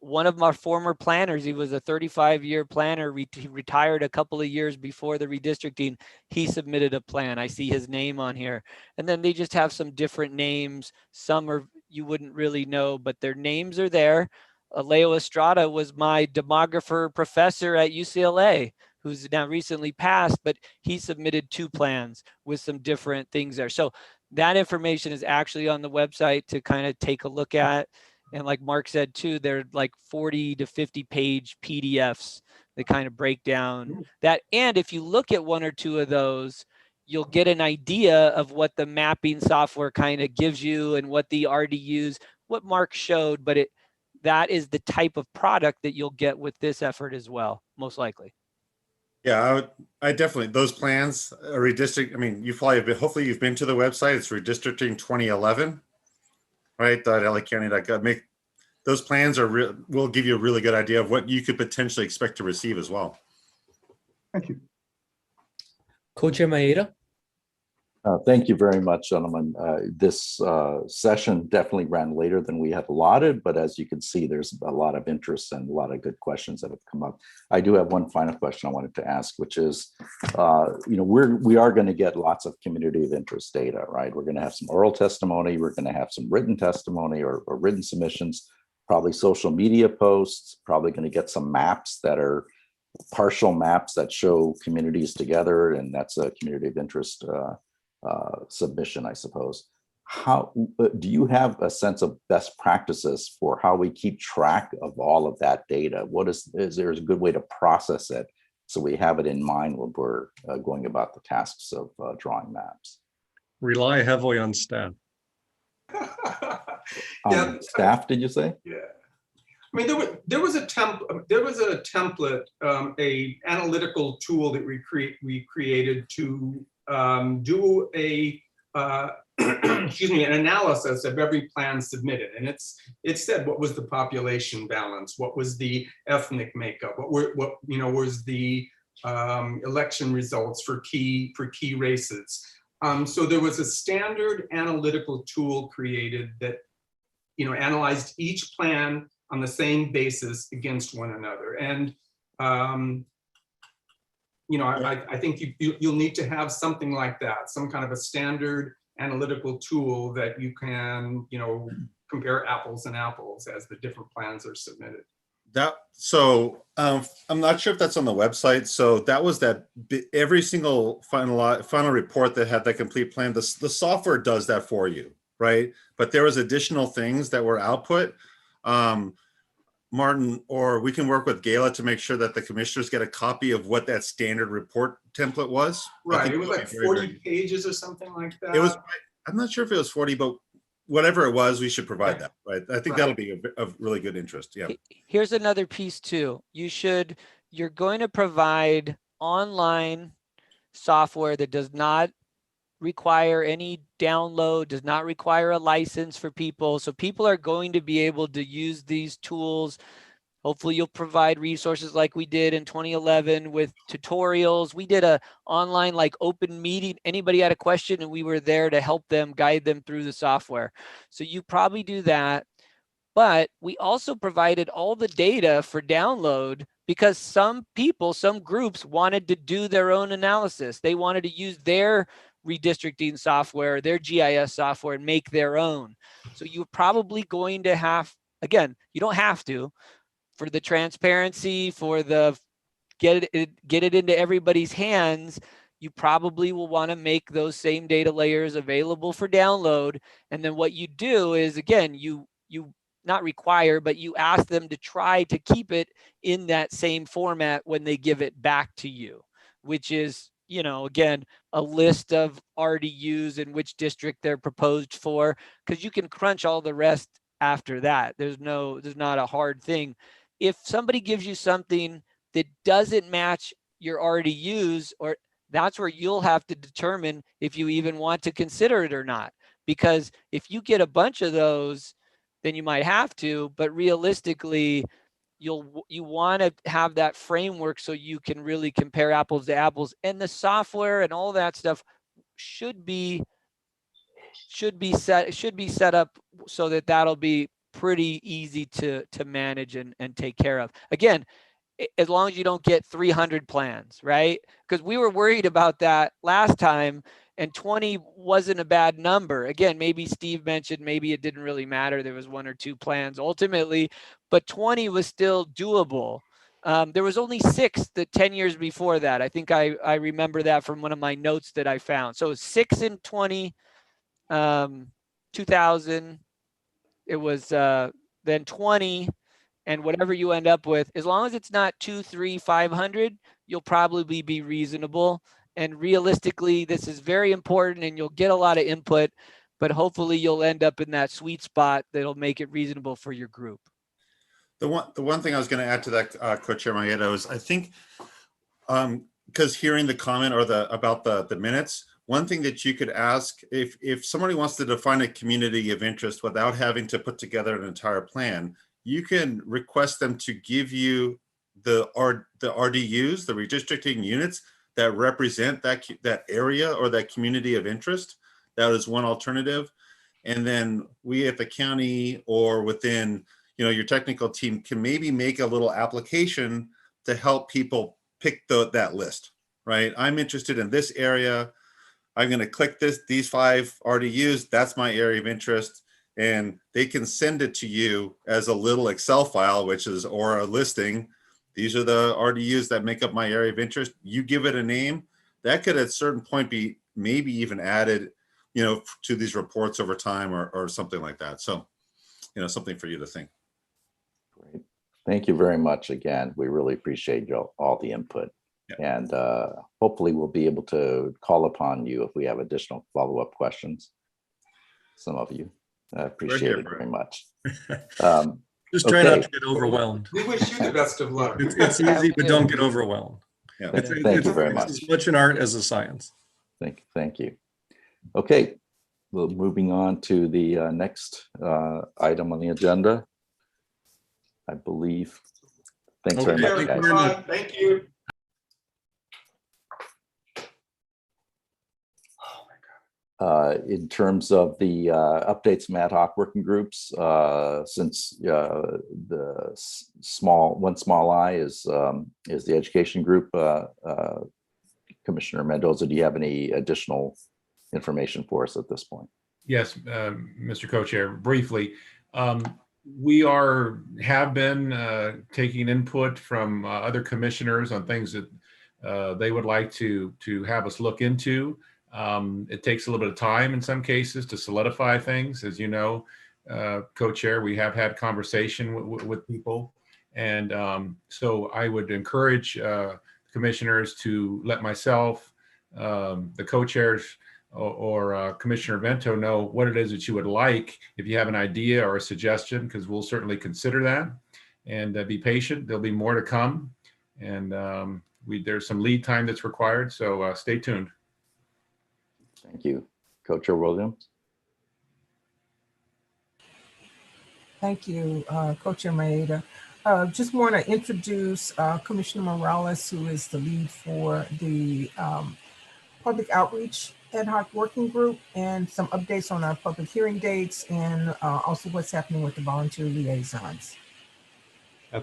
One of my former planners, he was a 35-year planner. He retired a couple of years before the redistricting. He submitted a plan. I see his name on here. And then they just have some different names. Some are you wouldn't really know, but their names are there. Leo Estrada was my demographer professor at UCLA, who's now recently passed, but he submitted 2 plans with some different things there. So that information is actually on the website to kind of take a look at. And like Mark said too, they're like 40 to 50 page PDFs that kind of break down that. And if you look at 1 or 2 of those, you'll get an idea of what the mapping software kind of gives you and what the RDUs, what Mark showed, but that is the type of product that you'll get with this effort as well, most likely. Yeah, I definitely, those plans, redistrict, I mean, hopefully you've been to the website. It's Redistricting 2011, right? .lacounty.gov. Those plans will give you a really good idea of what you could potentially expect to receive as well. Thank you. Co-Chair Maeda. Thank you very much, gentlemen. This session definitely ran later than we had allotted, but as you can see, there's a lot of interest and a lot of good questions that have come up. I do have one final question I wanted to ask, which is, we are going to get lots of community of interest data, right? We're going to have some oral testimony, we're going to have some written testimony or written submissions, probably social media posts, probably going to get some maps that are partial maps that show communities together, and that's a community of interest submission, I suppose. how do you have a sense of best practices for how we keep track of all of that data? What is there a good way to process it so we have it in mind when we're going about the tasks of drawing maps? Rely heavily on staff. On staff, did you say? Yeah. I mean, there was a template, a analytical tool that we created to do a excuse me, an analysis of every plan submitted, and it said what was the population balance, what was the ethnic makeup, what was the election results for key races. So there was a standard analytical tool created that analyzed each plan on the same basis against one another. And I think you'll need to have something like that, some kind of a standard analytical tool that you can, compare apples and apples as the different plans are submitted. I'm not sure if that's on the website. So that was every single final report that had that complete plan. The software does that for you, right? But there was additional things that were output. Martin, or we can work with Gayla to make sure that the commissioners get a copy of what that standard report template was. Right, it was like 40 pages or something like that. It was, I'm not sure if it was 40, but whatever it was, we should provide that, right? I think that'll be of really good interest, yeah. Here's another piece too. You're going to provide online software that does not require any download, does not require a license for people. So people are going to be able to use these tools. Hopefully you'll provide resources like we did in 2011 with tutorials. We did a online open meeting. Anybody had a question and we were there to help them, guide them through the software. So you probably do that. But we also provided all the data for download because some groups wanted to do their own analysis. They wanted to use their redistricting software, their GIS software, and make their own. So you're probably going to have, again, you don't have to, for the transparency, for the get it into everybody's hands, you probably will want to make those same data layers available for download. And then what you do is, again, you not require, but you ask them to try to keep it in that same format when they give it back to you, which is, again, a list of RDUs in which district they're proposed for, because you can crunch all the rest after that. There's not a hard thing. If somebody gives you something that doesn't match your RDUs, or that's where you'll have to determine if you even want to consider it or not. Because if you get a bunch of those, then you might have to, but realistically, you want to have that framework so you can really compare apples to apples, and the software and all that stuff should be set up so that that'll be pretty easy to manage and take care of. Again, as long as you don't get 300 plans, right? Because we were worried about that last time, and 20 wasn't a bad number. Again, maybe Steve mentioned maybe it didn't really matter. There was 1 or 2 plans ultimately, but 20 was still doable. There was only 6 the 10 years before that. I think I remember that from one of my notes that I found. So 6 in 20, 2000, it was then 20, and whatever you end up with, as long as it's not 2, 3, 500, you'll probably be reasonable. And realistically, this is very important and you'll get a lot of input, but hopefully you'll end up in that sweet spot that'll make it reasonable for your group. The one thing I was going to add to that, Co-Chair Maeda, is I think, because hearing the comment or about the minutes, one thing that you could ask, if somebody wants to define a community of interest without having to put together an entire plan, you can request them to give you the RDUs, the redistricting units that represent that area or that community of interest. That is one alternative. And then we at the county or within your technical team can maybe make a little application to help people pick that list, right? I'm interested in this area. I'm going to click these 5 RDUs. That's my area of interest. And they can send it to you as a little Excel file, or a listing. These are the RDUs that make up my area of interest. You give it a name. That could at a certain point be maybe even added, to these reports over time or something like that. So, something for you to think. Great. Thank you very much again. We really appreciate all the input. Yeah. And hopefully we'll be able to call upon you if we have additional follow-up questions. Some of you. I appreciate it very much. Just try not to get overwhelmed. We wish you the best of luck. It's easy, but don't get overwhelmed. Yeah. Thank you very much. It's as much an art as a science. Thank you. Okay, well, moving on to the next item on the agenda. I believe. Thanks very much, guys. Thank you. In terms of the updates from ad hoc working groups, since the small I is the education group, Commissioner Mendoza, do you have any additional information for us at this point? Yes, Mr. Co-Chair, briefly. We have been taking input from other commissioners on things that they would like to have us look into. It takes a little bit of time in some cases to solidify things. As you know, Co-Chair, we have had conversation with people. And so I would encourage commissioners to let myself, the co-chairs, or Commissioner Vento know what it is that you would like. If you have an idea or a suggestion, because we'll certainly consider that. And be patient. There'll be more to come. And there's some lead time that's required. So stay tuned. Thank you. Co-Chair Williams. Thank you, Co-Chair Maeda. Just want to introduce Commissioner Morales, who is the lead for the public outreach ad hoc working group, and some updates on our public hearing dates and also what's happening with the volunteer liaisons.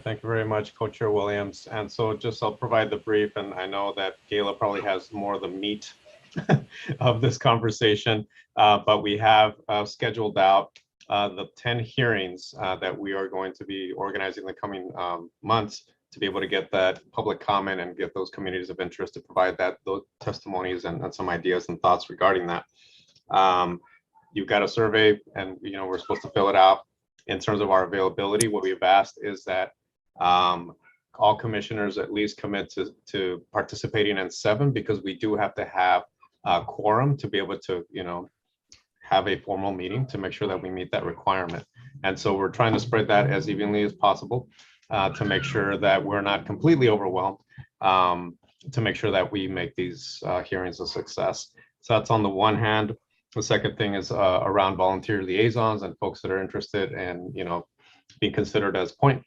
Thank you very much, Co-Chair Williams. And so I'll provide the brief, and I know that Gayla probably has more of the meat of this conversation, but we have scheduled out the 10 hearings that we are going to be organizing in the coming months to be able to get that public comment and get those communities of interest to provide those testimonies and some ideas and thoughts regarding that. You've got a survey, and we're supposed to fill it out. In terms of our availability, what we've asked is that all commissioners at least commit to participating in 7, because we do have to have a quorum to be able to, have a formal meeting to make sure that we meet that requirement. And so we're trying to spread that as evenly as possible to make sure that we're not completely overwhelmed, to make sure that we make these hearings a success. So that's on the one hand. The second thing is around volunteer liaisons and folks that are interested in, being considered as point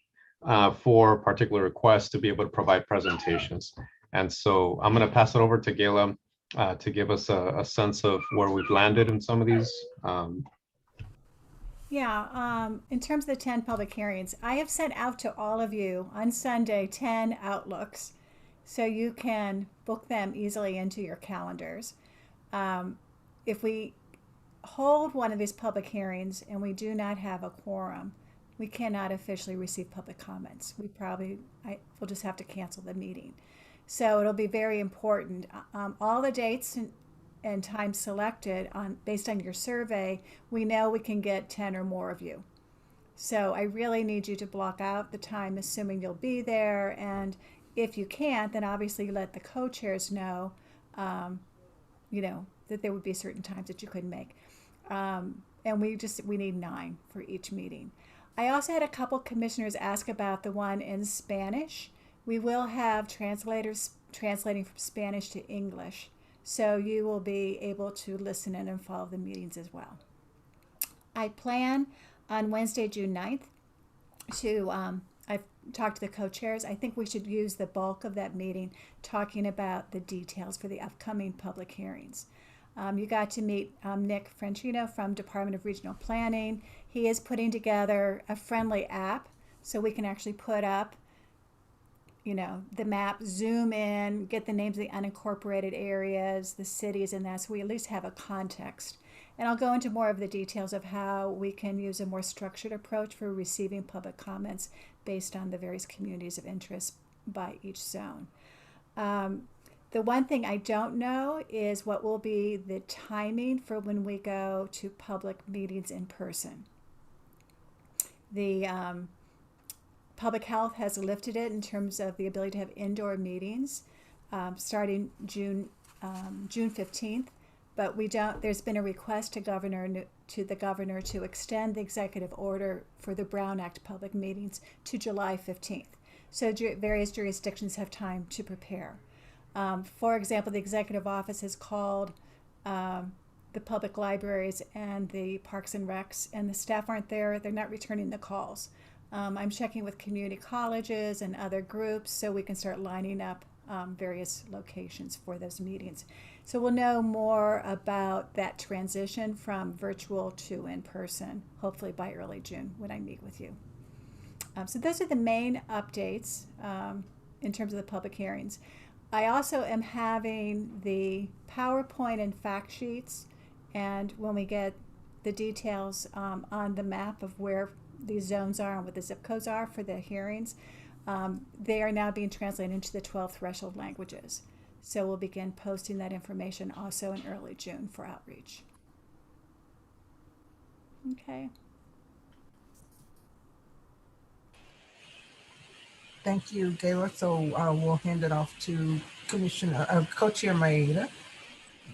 for particular requests to be able to provide presentations. And so I'm going to pass it over to Gayla to give us a sense of where we've landed in some of these. In terms of the 10 public hearings, I have sent out to all of you on Sunday 10 outlooks, so you can book them easily into your calendars. If we hold one of these public hearings and we do not have a quorum, we cannot officially receive public comments. We'll just have to cancel the meeting. So it'll be very important. All the dates and times selected based on your survey, we know we can get 10 or more of you. So I really need you to block out the time, assuming you'll be there. And if you can't, then obviously let the co-chairs know, that there would be certain times that you couldn't make. And we need 9 for each meeting. I also had a couple commissioners ask about the one in Spanish. We will have translators translating from Spanish to English, so you will be able to listen in and follow the meetings as well. I plan on Wednesday, June 9th to, I've talked to the co-chairs. I think we should use the bulk of that meeting talking about the details for the upcoming public hearings. You got to meet Nick Franchino from Department of Regional Planning. He is putting together a friendly app so we can actually put up the map, zoom in, get the names of the unincorporated areas, the cities, and that, so we at least have a context. And I'll go into more of the details of how we can use a more structured approach for receiving public comments based on the various communities of interest by each zone. The The one thing I don't know is what will be the timing for when we go to public meetings in person. The public health has lifted it in terms of the ability to have indoor meetings starting June 15th, but there's been a request to the governor to extend the executive order for the Brown Act public meetings to July 15th. So various jurisdictions have time to prepare. For example, the executive office has called the public libraries and the parks and recs, and the staff aren't there. They're not returning the calls. I'm checking with community colleges and other groups so we can start lining up various locations for those meetings. So we'll know more about that transition from virtual to in-person, hopefully by early June when I meet with you. So those are the main updates in terms of the public hearings. I also am having the PowerPoint and fact sheets, and when we get the details on the map of where these zones are and what the zip codes are for the hearings, they are now being translated into the 12 threshold languages. So we'll begin posting that information also in early June for outreach. Okay. Thank you, Gayla. So we'll hand it off to Co-Chair Maeda.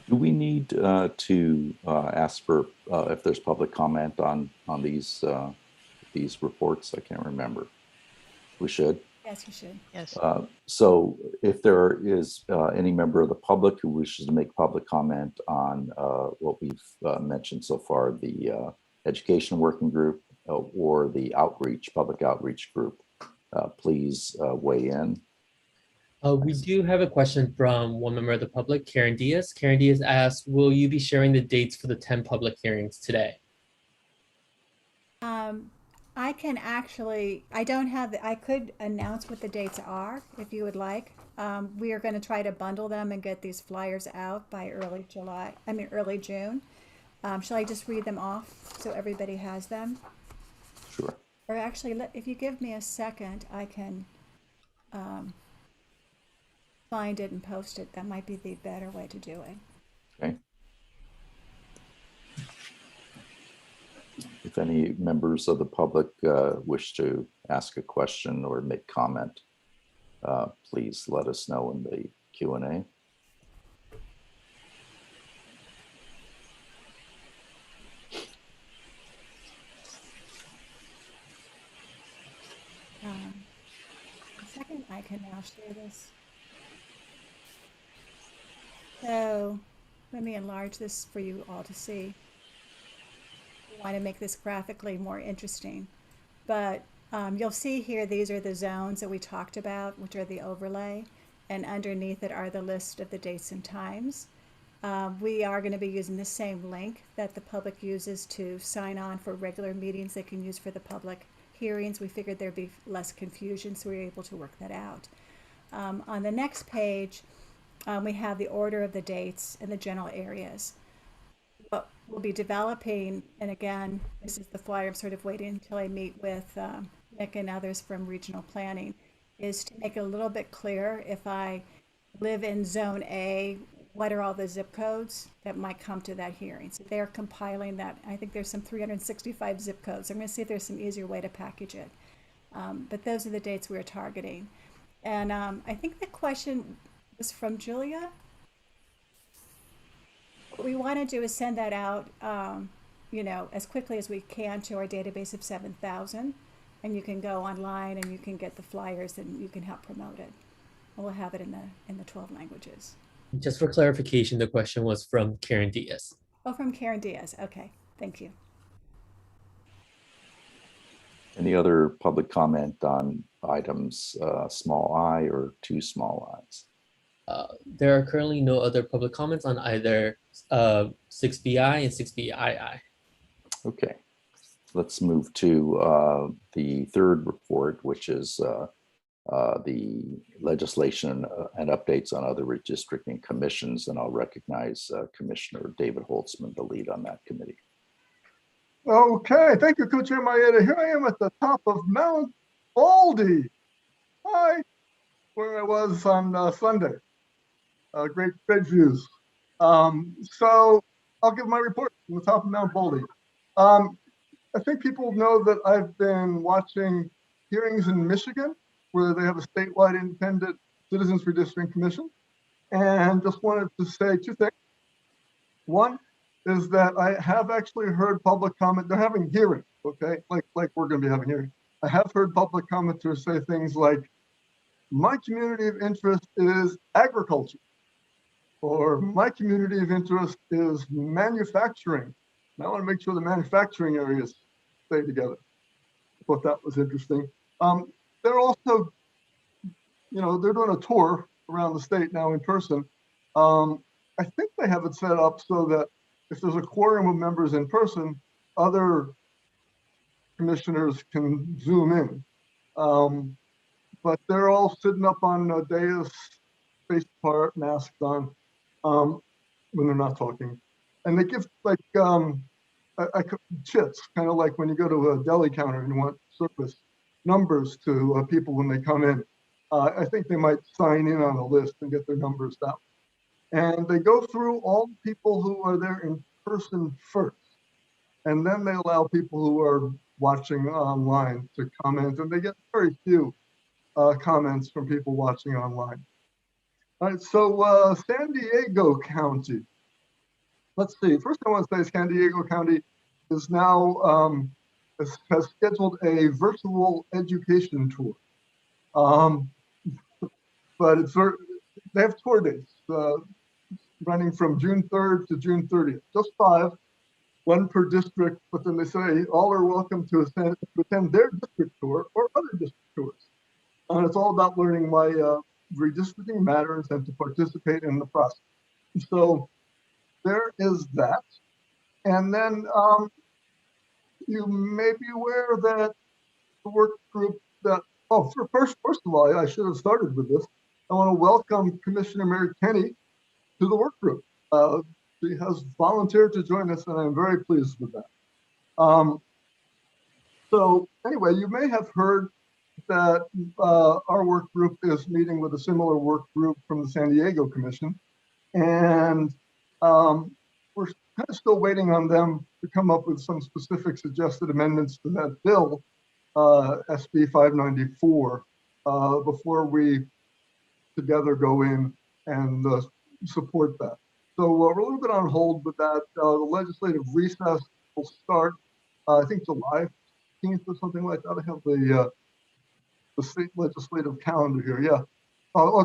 Do we need to ask for if there's public comment on these reports? I can't remember. We should. Yes, you should. Yes. So if there is any member of the public who wishes to make public comment on what we've mentioned so far, the education working group or the public outreach group, please weigh in. We do have a question from one member of the public, Karen Diaz. Karen Diaz asks, will you be sharing the dates for the 10 public hearings today? I can actually, I could announce what the dates are if you would like. We are going to try to bundle them and get these flyers out by early June. Shall I just read them off so everybody has them? Sure. Or actually, if you give me a second, I can find it and post it. That might be the better way to do it. Okay. If any members of the public wish to ask a question or make comment, please let us know in the Q&A. A second, I can now share this. So let me enlarge this for you all to see. I want to make this graphically more interesting, but you'll see here, these are the zones that we talked about, which are the overlay, and underneath it are the list of the dates and times. We are going to be using the same link that the public uses to sign on for regular meetings they can use for the public hearings. We figured there'd be less confusion, so we were able to work that out. On the next page, we have the order of the dates and the general areas. What we'll be developing, and again, this is the flyer, I'm sort of waiting until I meet with Nick and others from regional planning, is to make it a little bit clearer if I live in zone A, what are all the zip codes that might come to that hearing? So they're compiling that. I think there's some 365 zip codes. I'm going to see if there's some easier way to package it. But those are the dates we're targeting. And I think the question was from Julia. What we want to do is send that out, as quickly as we can to our database of 7,000, and you can go online and you can get the flyers and you can help promote it. And we'll have it in the 12 languages. Just for clarification, the question was from Karen Diaz. Oh, from Karen Diaz. Okay, thank you. Any other public comment on items small I or two small i's? There are currently no other public comments on either 6BI and 6BII. Okay, let's move to the third report, which is the legislation and updates on other redistricting commissions, and I'll recognize Commissioner David Holtzman, the lead on that committee. Okay, thank you, Co-Chair Maeda. Here I am at the top of Mount Baldy. Hi, where I was on Sunday. Great views. So I'll give my report from the top of Mount Baldy. I think people know that I've been watching hearings in Michigan where they have a statewide independent Citizens Redistricting Commission, and just wanted to say two things. One is that I have actually heard public comment. They're having hearings, okay? Like we're going to be having hearings. I have heard public commenters say things like, my community of interest is agriculture, or my community of interest is manufacturing. And I want to make sure the manufacturing areas stay together. I thought that was interesting. They're also, they're doing a tour around the state now in person. I think they have it set up so that if there's a quorum of members in person, other commissioners can zoom in. But they're all sitting up on a dais, spaced apart, masks on, when they're not talking. And they give like chits, kind of like when you go to a deli counter and you want service numbers to people when they come in. I think they might sign in on a list and get their numbers down. And they go through all the people who are there in person first. And then they allow people who are watching online to comment, and they get very few comments from people watching online. All right, so San Diego County. Let's see, first I want to say San Diego County is now, has scheduled a virtual education tour. But they have tour dates running from June 3rd to June 30th, just 5, one per district, but then they say all are welcome to attend their district tour or other district tours. And it's all about learning why redistricting matters and to participate in the process. So there is that. And then you may be aware that the work group that, first of all, I should have started with this. I want to welcome Commissioner Mary Kenny to the work group. She has volunteered to join us, and I'm very pleased with that. So anyway, you may have heard that our work group is meeting with a similar work group from the San Diego Commission. And we're kind of still waiting on them to come up with some specific suggested amendments to that bill, SB 594, before we together go in and support that. So we're a little bit on hold with that. The legislative recess will start, I think, July 15th or something like that. I have the state legislative calendar here. Yeah.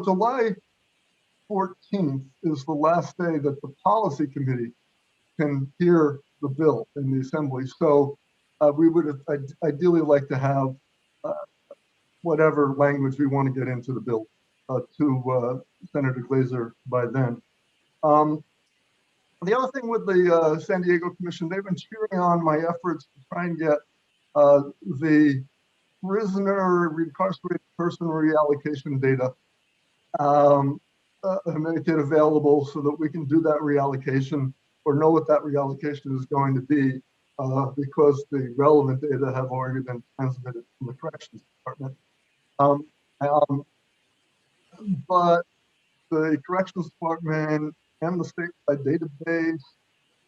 July 14th is the last day that the policy committee can hear the bill in the assembly. So we would ideally like to have whatever language we want to get into the bill to Senator Glazer by then. The other thing with the San Diego Commission, they've been cheering on my efforts to try and get the prisoner incarcerated person reallocation data make it available so that we can do that reallocation or know what that reallocation is going to be because the relevant data have already been transmitted from the corrections department. But the corrections department and the statewide database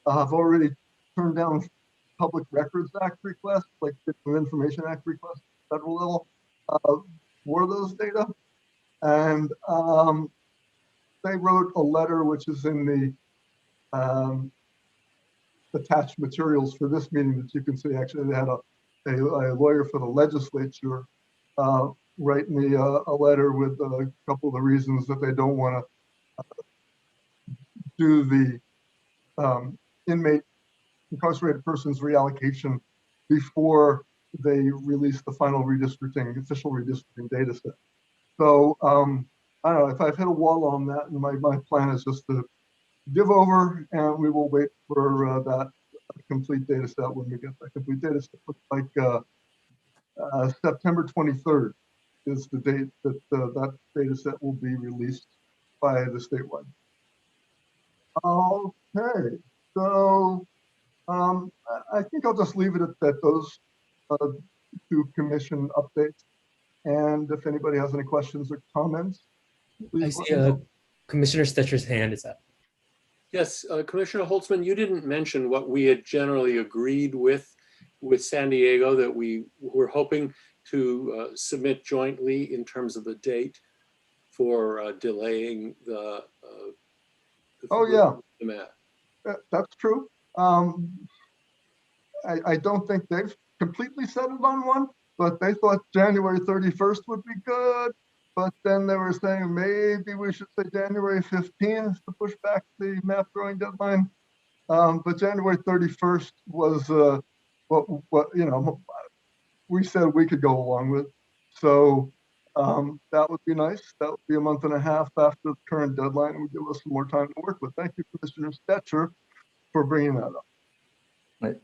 have already turned down Public Records Act requests, like Freedom of Information Act requests, federal level, for those data. And they wrote a letter, which is in the attached materials for this meeting that you can see. Actually, they had a lawyer for the legislature write me a letter with a couple of the reasons that they don't want to do the inmate incarcerated persons reallocation before they release the final redistricting, official redistricting data set. So I don't know, if I've hit a wall on that, and my plan is just to give over, and we will wait for that complete data set when we get that complete data set. Looks like September 23rd is the date that that data set will be released by the statewide. Okay, so I think I'll just leave it at those two commission updates. And if anybody has any questions or comments, I see a Commissioner Stetcher's hand is up. Yes, Commissioner Holtzman, you didn't mention what we had generally agreed with San Diego that we were hoping to submit jointly in terms of the date for delaying the. Oh, yeah. the map. That's true. I don't think they've completely settled on one, but they thought January 31st would be good. But then they were saying maybe we should say January 15th to push back the map drawing deadline. But January 31st was what you know we said we could go along with. So that would be nice. That would be a month and a half after the current deadline, and would give us some more time to work with. Thank you, Commissioner Stetcher, for bringing that up.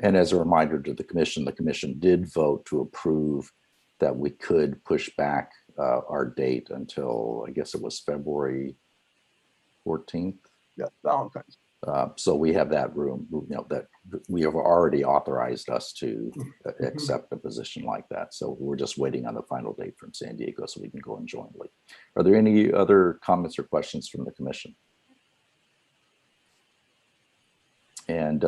And as a reminder to the commission did vote to approve that we could push back our date until, I guess it was February 14th. Yeah, Valentine's. So we have that room, you know, that we have already authorized us to accept a position like that. So we're just waiting on the final date from San Diego so we can go in jointly. Are there any other comments or questions from the commission? And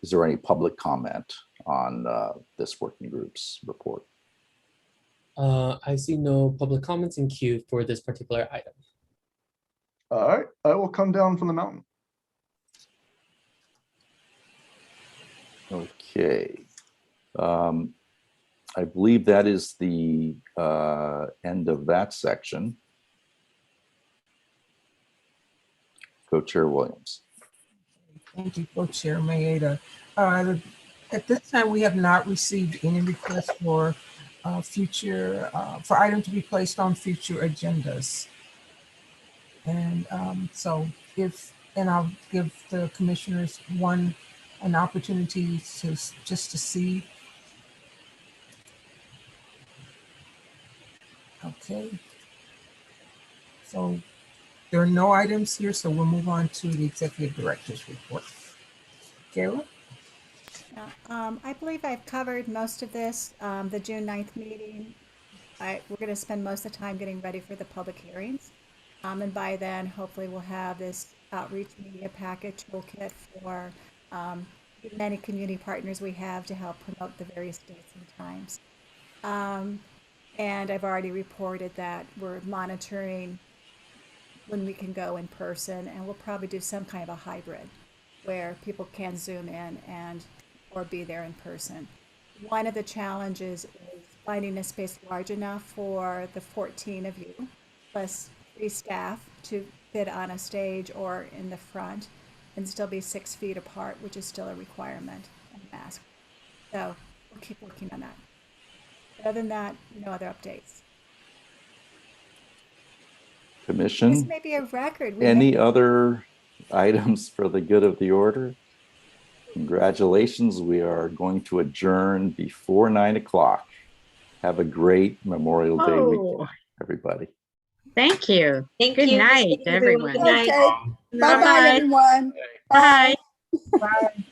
is there any public comment on this working group's report? I see no public comments in queue for this particular item. All right, I will come down from the mountain. Okay. I believe that is the end of that section. Co-Chair Williams. Thank you, Co-Chair Maeda. At this time, we have not received any requests for for items to be placed on future agendas. And I'll give the commissioners an opportunity to see. Okay. So there are no items here, so we'll move on to the executive director's report. Kayla? I believe I've covered most of this. The June 9th meeting, we're going to spend most of the time getting ready for the public hearings. And by then, hopefully we'll have this outreach media package toolkit for the many community partners we have to help promote the various dates and times. And I've already reported that we're monitoring when we can go in person, and we'll probably do some kind of a hybrid where people can Zoom in or be there in person. One of the challenges is finding a space large enough for the 14 of you, plus 3 staff, to fit on a stage or in the front and still be 6 feet apart, which is still a requirement and a mask. So we'll keep working on that. But other than that, no other updates. Commission? This may be a record. Any other items for the good of the order? Congratulations, we are going to adjourn before 9 o'clock. Have a great Memorial Day weekend, everybody. Thank you. Thank Good you. night, Thank you, everyone. everyone. Good night. Okay. Bye-bye, everyone. Bye. Bye.